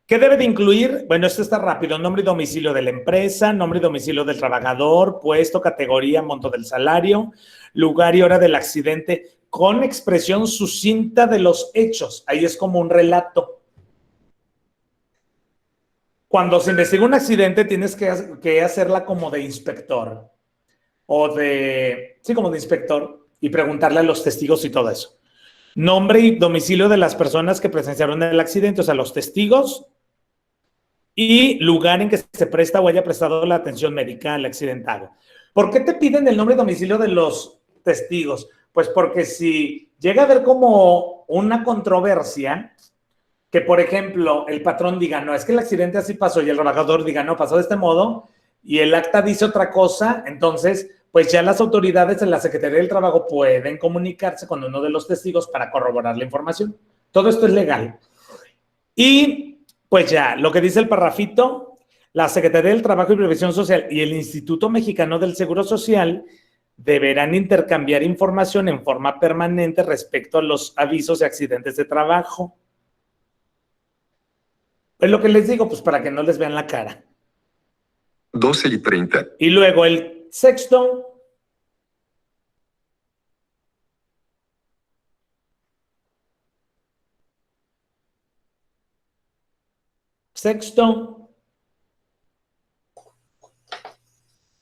¿Qué debe de incluir? Bueno, esto está rápido. Nombre y domicilio de la empresa, nombre y domicilio del trabajador, puesto, categoría, monto del salario, lugar y hora del accidente, con expresión sucinta de los hechos. Ahí es como un relato. Cuando se investiga un accidente, tienes que hacerla como de inspector. Sí, como de inspector, y preguntarle a los testigos y todo eso. Nombre y domicilio de las personas que presenciaron el accidente, o sea, los testigos, y lugar en que se presta o haya prestado la atención médica al accidentado. ¿Por qué te piden el nombre y domicilio de los testigos? Pues porque si llega a haber como una controversia, que por ejemplo el patrón diga, no, es que el accidente así pasó, y el trabajador diga, no, pasó de este modo, y el acta dice otra cosa, entonces pues ya las autoridades de la Secretaría del Trabajo pueden comunicarse con uno de los testigos para corroborar la información. Todo esto es legal. Y Pues ya, lo que dice el parrafito, la Secretaría del Trabajo y Previsión Social y el Instituto Mexicano del Seguro Social deberán intercambiar información en forma permanente respecto a los avisos de accidentes de trabajo. Es lo que les digo, pues para que no les vean la cara. 12:30. Y luego el sexto.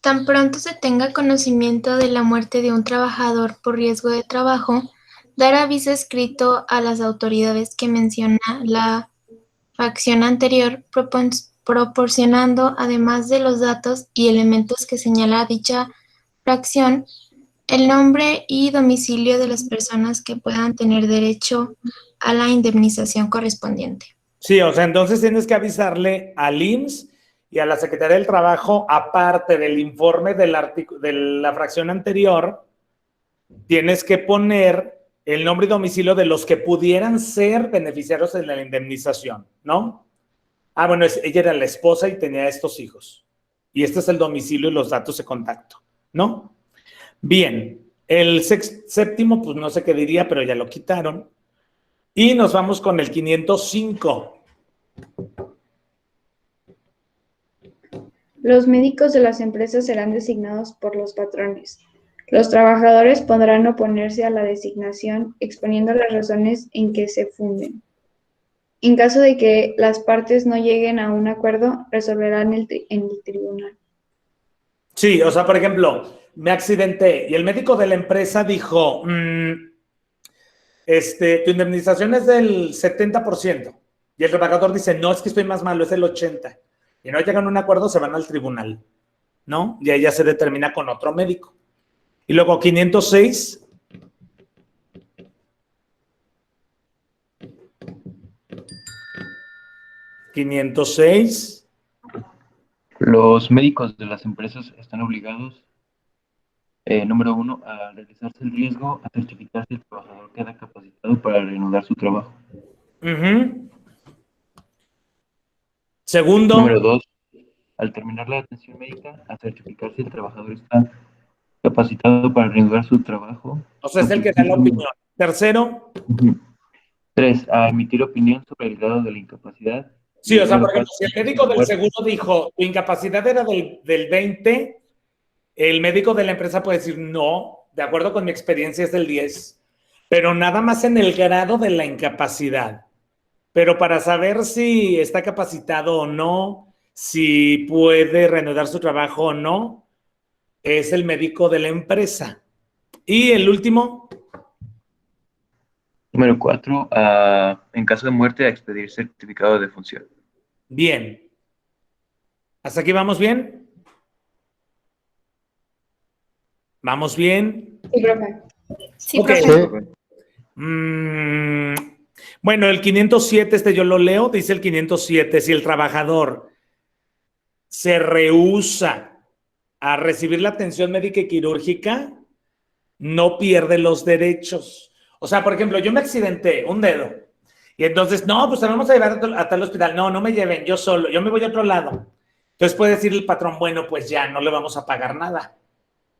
Tan pronto se tenga conocimiento de la muerte de un trabajador por riesgo de trabajo, dar aviso escrito a las autoridades que menciona la fracción anterior, proporcionando, además de los datos y elementos que señala dicha fracción, el nombre y domicilio de las personas que puedan tener derecho a la indemnización correspondiente. Sí, o sea, entonces tienes que avisarle al IMSS y a la Secretaría del Trabajo, aparte del informe de la fracción anterior, tienes que poner el nombre y domicilio de los que pudieran ser beneficiarios de la indemnización, ¿no? Ah, bueno, ella era la esposa y tenía estos hijos. Y este es el domicilio y los datos de contacto, ¿no? Bien, el séptimo, pues no sé qué diría, pero ya lo quitaron. Y nos vamos con el 505. Los médicos de las empresas serán designados por los patrones. Los trabajadores podrán oponerse a la designación exponiendo las razones en que se funden. En caso de que las partes no lleguen a un acuerdo, resolverán en el tribunal. Sí, o sea, por ejemplo, me accidenté y el médico de la empresa dijo, tu indemnización es del 70%. Y el trabajador dice, no, es que estoy más malo, es del 80%. Y no llegan a un acuerdo, se van al tribunal, ¿no? Y ahí ya se determina con otro médico. Y luego 506. Los médicos de las empresas están obligados, número 1, a realizarse el riesgo, a certificar si el trabajador queda capacitado para reanudar su trabajo. Segundo. Número 2, al terminar la atención médica, a certificar si el trabajador está capacitado para reanudar su trabajo. O sea, es el que da la opinión. Tercero. 3, a emitir opinión sobre el grado de la incapacidad. Sí, o sea, por ejemplo, si el médico del seguro dijo, tu incapacidad era del 20, el médico de la empresa puede decir, no, de acuerdo con mi experiencia es del 10, pero nada más en el grado de la incapacidad. Pero para saber si está capacitado o no, si puede reanudar su trabajo o no, es el médico de la empresa. Y el último. Número 4, en caso de muerte, a expedir certificado de defunción. Bien. ¿Hasta aquí vamos bien? ¿Vamos bien? Sí, profe. Sí, okay. profe. Bueno, el 507, yo lo leo, dice el 507, si el trabajador se rehúsa a recibir la atención médica y quirúrgica, no pierde los derechos. O sea, por ejemplo, yo me accidenté un dedo y entonces, no, pues te vamos a llevar a tal hospital. No, no me lleven, yo solo, yo me voy a otro lado. Entonces puede decir el patrón, bueno, pues ya no le vamos a pagar nada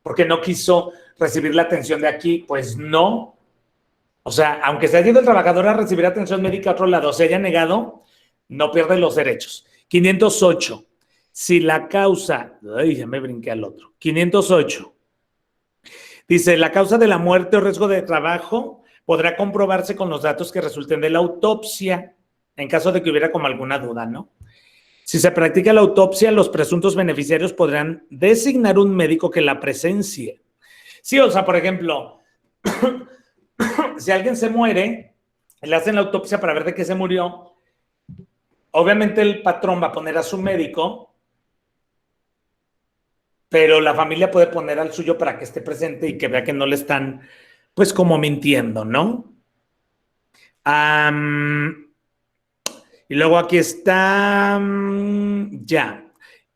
porque no quiso recibir la atención de aquí. Pues no. O sea, aunque se haya ido el trabajador a recibir atención médica a otro lado, se haya negado, no pierde los derechos. 508. Si la causa, ay, ya me brinqué al otro. 508. Dice, la causa de la muerte o riesgo de trabajo podrá comprobarse con los datos que resulten de la autopsia, en caso de que hubiera como alguna duda, ¿no? Si se practica la autopsia, los presuntos beneficiarios podrán designar un médico que la presencie. Sí, o sea, por ejemplo, si alguien se muere, le hacen la autopsia para ver de qué se murió, obviamente el patrón va a poner a su médico, pero la familia puede poner al suyo para que esté presente y que vea que no le están, pues, como mintiendo, ¿no? Y luego aquí está, ya.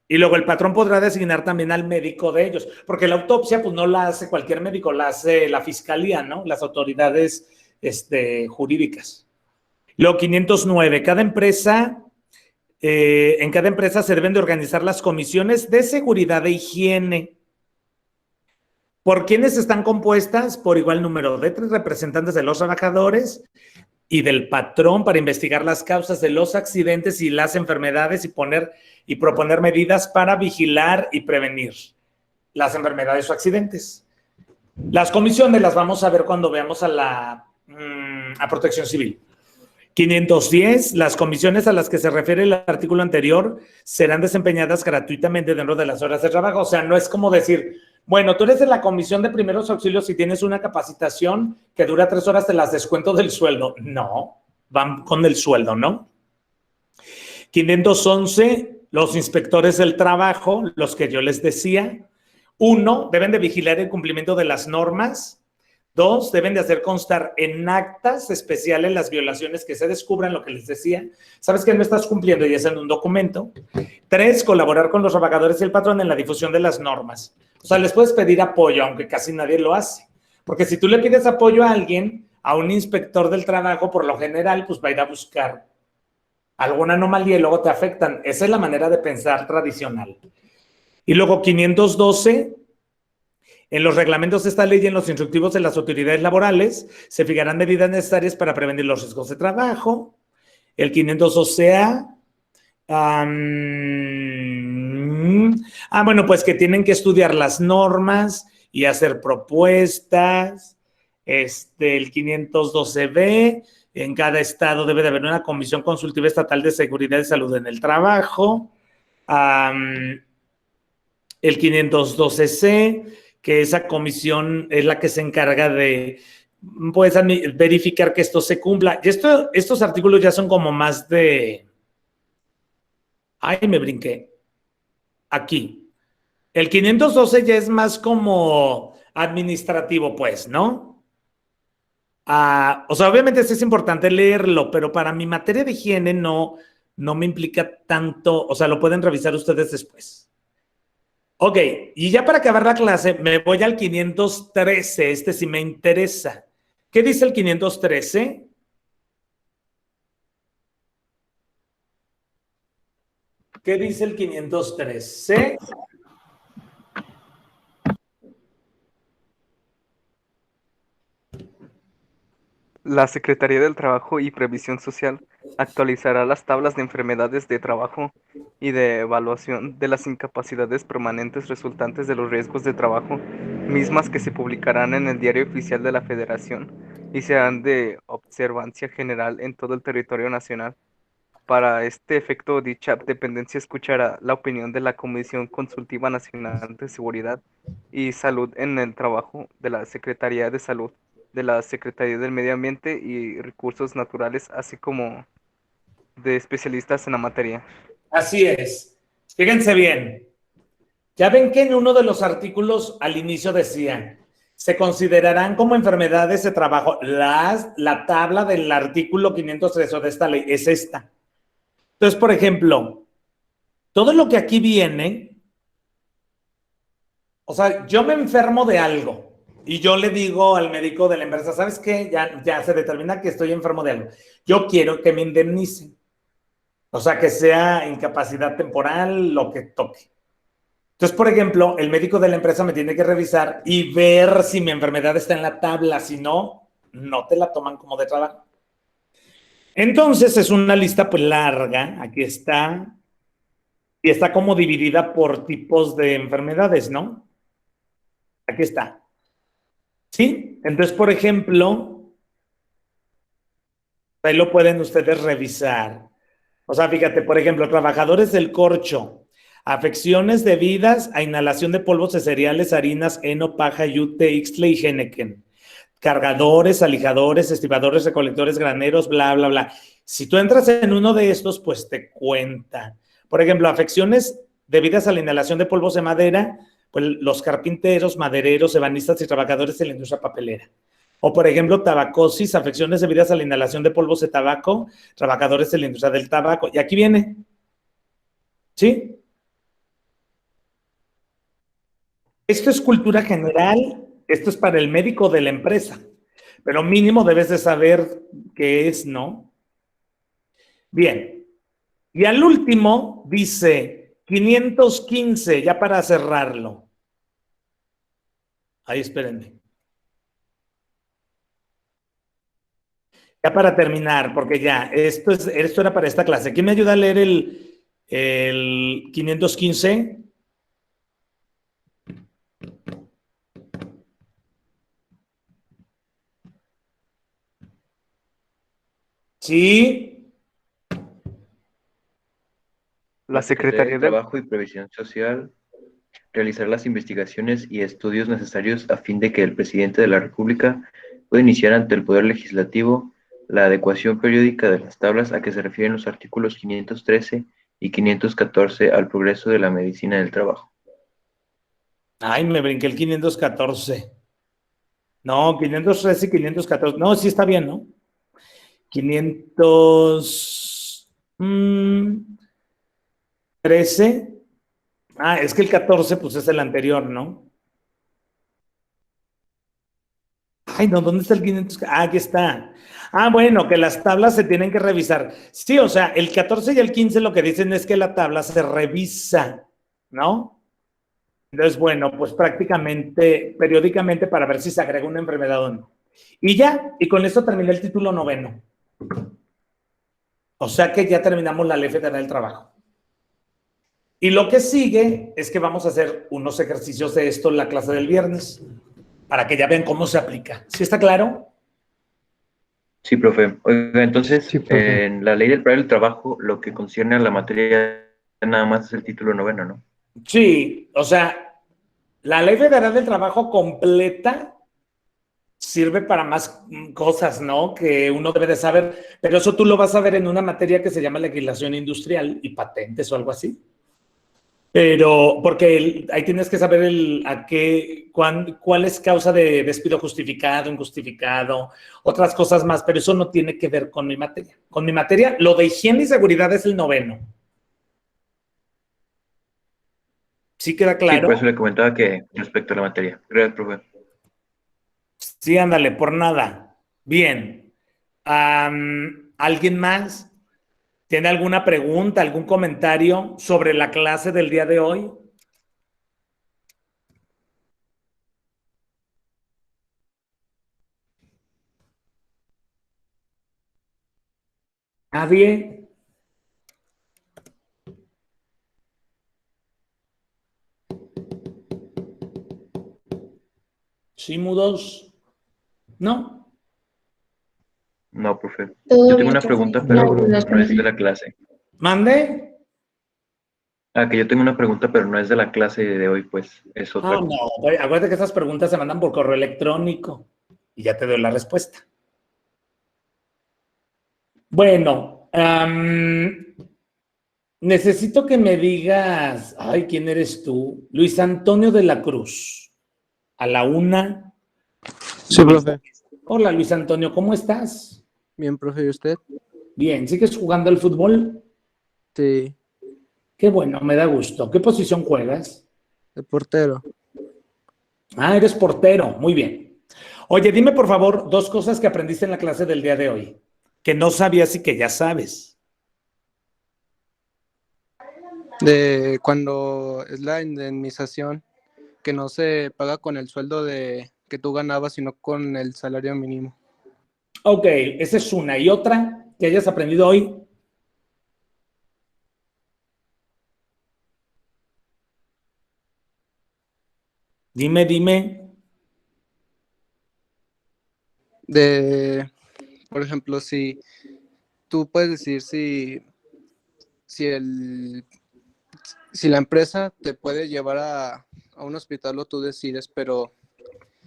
Y luego el patrón podrá designar también al médico de ellos, porque la autopsia, pues, no la hace cualquier médico, la hace la fiscalía, ¿no? Las autoridades jurídicas. Luego 509, cada empresa en cada empresa se deben de organizar las comisiones de seguridad e higiene. ¿Por quiénes están compuestas? Por igual número de 3 representantes de los trabajadores y del patrón para investigar las causas de los accidentes y las enfermedades y proponer medidas para vigilar y prevenir las enfermedades o accidentes. Las comisiones las vamos a ver cuando veamos a Protección Civil. 510, las comisiones a las que se refiere el artículo anterior serán desempeñadas gratuitamente dentro de las horas de trabajo. O sea, no es como decir, bueno, tú eres de la comisión de primeros auxilios y tienes una capacitación que dura 3 horas, te las descuento del sueldo. No, van con el sueldo, ¿no? 511, los inspectores del trabajo, los que yo les decía. 1, deben de vigilar el cumplimiento de las normas. 2, deben de hacer constar en actas especiales las violaciones que se descubran, lo que les decía. ¿Sabes que no estás cumpliendo y es en un documento? 3, colaborar con los trabajadores y el patrón en la difusión de las normas. O sea, les puedes pedir apoyo, aunque casi nadie lo hace. Porque si tú le pides apoyo a alguien, a un inspector del trabajo, por lo general, pues va a ir a buscar alguna anomalía y luego te afectan. Esa es la manera de pensar tradicional. Y luego 512... En los reglamentos de esta ley y en los instructivos de las autoridades laborales se fijarán medidas necesarias para prevenir los riesgos de trabajo. El 512A. Bueno, pues que tienen que estudiar las normas y hacer propuestas. El 512B. En cada estado debe de haber una comisión consultiva estatal de seguridad y salud en el trabajo. El 512C. Que esa comisión es la que se encarga de pues, verificar que esto se cumpla. Y estos artículos ya son como más de... Ay, me brinqué. Aquí. El 512 ya es más como administrativo, pues, ¿no? O sea, obviamente esto es importante leerlo, pero para mi materia de higiene no me implica tanto, o sea, lo pueden revisar ustedes después. Ok, y ya para acabar la clase me voy al 513, este sí me interesa. ¿Qué dice el 513? ¿Qué dice el 513? La Secretaría del Trabajo y Previsión Social actualizará las tablas de enfermedades de trabajo y de evaluación de las incapacidades permanentes resultantes de los riesgos de trabajo, mismas que se publicarán en el Diario Oficial de la Federación y serán de observancia general en todo el territorio nacional. Para este efecto, dicha dependencia escuchará la opinión de la Comisión Consultiva Nacional de Seguridad y Salud en el Trabajo, de la Secretaría de Salud, de la Secretaría del Medio Ambiente y Recursos Naturales, así como de especialistas en la materia. Así es. Fíjense bien. Ya ven que en uno de los artículos al inicio decían, se considerarán como enfermedades de trabajo. La tabla del artículo 503 de esta ley es esta. Entonces, por ejemplo, todo lo que aquí viene, o sea, yo me enfermo de algo. Y yo le digo al médico de la empresa, ¿sabes qué? Ya se determina que estoy enfermo de algo. Yo quiero que me indemnicen. O sea, que sea incapacidad temporal, lo que toque. Entonces, por ejemplo, el médico de la empresa me tiene que revisar y ver si mi enfermedad está en la tabla. Si no, no te la toman como de trabajo. Entonces, es una lista pues larga. Aquí está. Y está como dividida por tipos de enfermedades, ¿no? Aquí está. ¿Sí? Entonces, por ejemplo, ahí lo pueden ustedes revisar. O sea, fíjate, por ejemplo, trabajadores del corcho, afecciones debidas a inhalación de polvos de cereales, harinas, heno, paja, yute, ixtle y Heineken. Cargadores, alijadores, estibadores, recolectores, graneros, bla, bla, bla. Si tú entras en uno de estos, pues te cuenta. Por ejemplo, afecciones debidas a la inhalación de polvos de madera, pues los carpinteros, madereros, ebanistas y trabajadores de la industria papelera. O, por ejemplo, tabacosis, afecciones debidas a la inhalación de polvos de tabaco, trabajadores de la industria del tabaco. Y aquí viene. ¿Sí? Esto es cultura general, esto es para el médico de la empresa, pero mínimo debes de saber qué es, ¿no? Bien. Y al último dice 515, ya para cerrarlo. Ahí espérenme. Ya para terminar, porque ya, esto era para esta clase. ¿Quién me ayuda a leer el 515? Sí. La Secretaría de Trabajo y Previsión Social realizar las investigaciones y estudios necesarios a fin de que el presidente de la República pueda iniciar ante el Poder Legislativo la adecuación periódica de las tablas a que se refieren los artículos 513 y 514 al progreso de la medicina del trabajo. Ay, me brinqué el 514. No, 513 y 514. No, sí está bien, ¿no? 513. Ah, es que el 14 pues es el anterior, ¿no? Ay, no, ¿dónde está el 500? Ah, aquí está. Ah, bueno, que las tablas se tienen que revisar. Sí, o sea, el 14 y el 15 lo que dicen es que la tabla se revisa, ¿no? Entonces, bueno, pues prácticamente, periódicamente para ver si se agrega una enfermedad o no. Y ya, y con esto terminé el título 9. O sea que ya terminamos la Ley Federal del Trabajo. Y lo que sigue es que vamos a hacer unos ejercicios de esto en la clase del viernes, para que ya vean cómo se aplica. ¿Sí está claro? Sí, profe. Oiga, entonces, sí, profe. En la Ley del Trabajo, lo que concierne a la materia nada más es el título 9, ¿no? Sí, o sea, la Ley Federal del Trabajo completa sirve para más cosas, ¿no? Que uno debe de saber, pero eso tú lo vas a ver en una materia que se llama legislación industrial y patentes o algo así. Pero, porque ahí tienes que saber cuál es causa de despido justificado, injustificado, otras cosas más, pero eso no tiene que ver con mi materia. Con mi materia, lo de higiene y seguridad es el 9. ¿Sí queda claro? Sí, por eso le comentaba que respecto a la materia. Gracias, profe. Sí, ándale, por nada. Bien. ¿Alguien más? ¿Tiene alguna pregunta, algún comentario sobre la clase del día de hoy? ¿Nadie? ¿Sí, mudos? ¿No? No, profe. Yo tengo una pregunta, pero no es de la clase. ¿Mande? Ah, que yo tengo una pregunta, pero no es de la clase de hoy, pues es otra. Ah, no, acuérdate que esas preguntas se mandan por correo electrónico y ya te doy la respuesta. Bueno, necesito que me digas, ay, ¿quién eres tú? Luis Antonio de la Cruz, a la 1. Sí, profe. Hola, Luis Antonio, ¿cómo estás? Bien, profe, ¿y usted? Bien, ¿sigues jugando al fútbol? Sí. Qué bueno, me da gusto. ¿Qué posición juegas? De portero. Ah, eres portero, muy bien. Oye, dime por favor 2 cosas que aprendiste en la clase del día de hoy, que no sabías y que ya sabes. De cuando es la indemnización, que no se paga con el sueldo que tú ganabas, sino con el salario mínimo. Ok, esa es una. ¿Y otra que hayas aprendido hoy? Dime. Por ejemplo, si tú puedes decir si la empresa te puede llevar a un hospital o tú decides, pero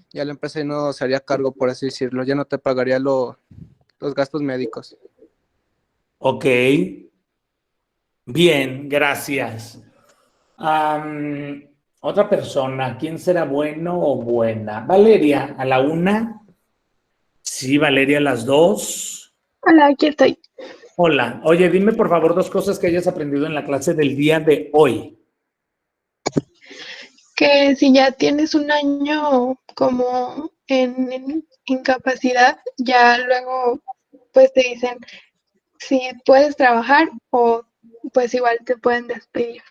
ya la empresa no se haría cargo, por así decirlo, ya no te pagaría los gastos médicos. Ok. Bien, gracias. Otra persona, ¿quién será bueno o buena? Valeria, a la 1. Sí, Valeria, a las 2. Hola, aquí estoy. Hola. Oye, dime por favor 2 cosas que hayas aprendido en la clase del día de hoy. Que si ya tienes un año como en incapacidad, ya luego pues te dicen si puedes trabajar o pues igual te pueden despedir.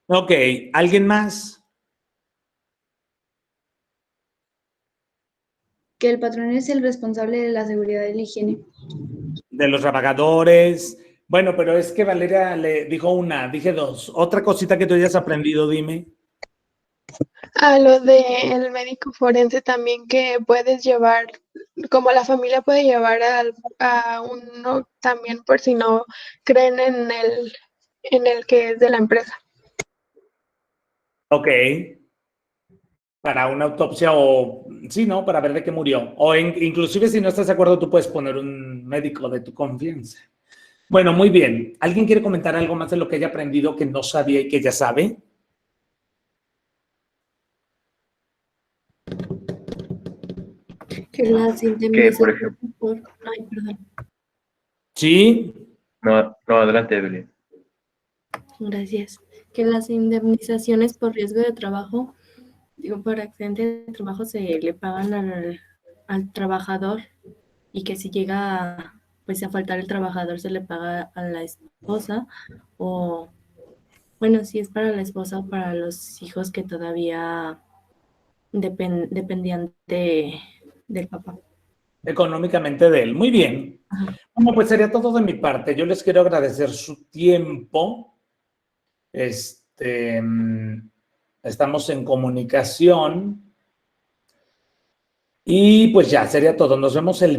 Ok, ¿alguien más? Que el patrón es el responsable de la seguridad y la higiene. De los trabajadores. Bueno, pero es que Valeria le dijo una, dije dos. Otra cosita que tú hayas aprendido, dime. A lo del médico forense también, que puedes llevar, como la familia puede llevar a uno también por si no creen en el que es de la empresa. Ok. Para una autopsia o, sí, ¿no? Para ver de qué murió. O inclusive si no estás de acuerdo, tú puedes poner un médico de tu confianza. Bueno, muy bien. ¿Alguien quiere comentar algo más de lo que haya aprendido que no sabía y que ya sabe? Que las indemnizaciones por... Ay, perdón. Sí. No, adelante, Evelyn. Gracias. Que las indemnizaciones por riesgo de trabajo, digo, por accidente de trabajo, se le pagan al trabajador, y que si llega pues a faltar el trabajador se le paga a la esposa, o bueno, si es para la esposa o para los hijos que todavía dependían del papá. Económicamente de él. Muy bien. Bueno, pues sería todo de mi parte. Yo les quiero agradecer su tiempo. Estamos en comunicación. Y pues ya, sería todo. Nos vemos el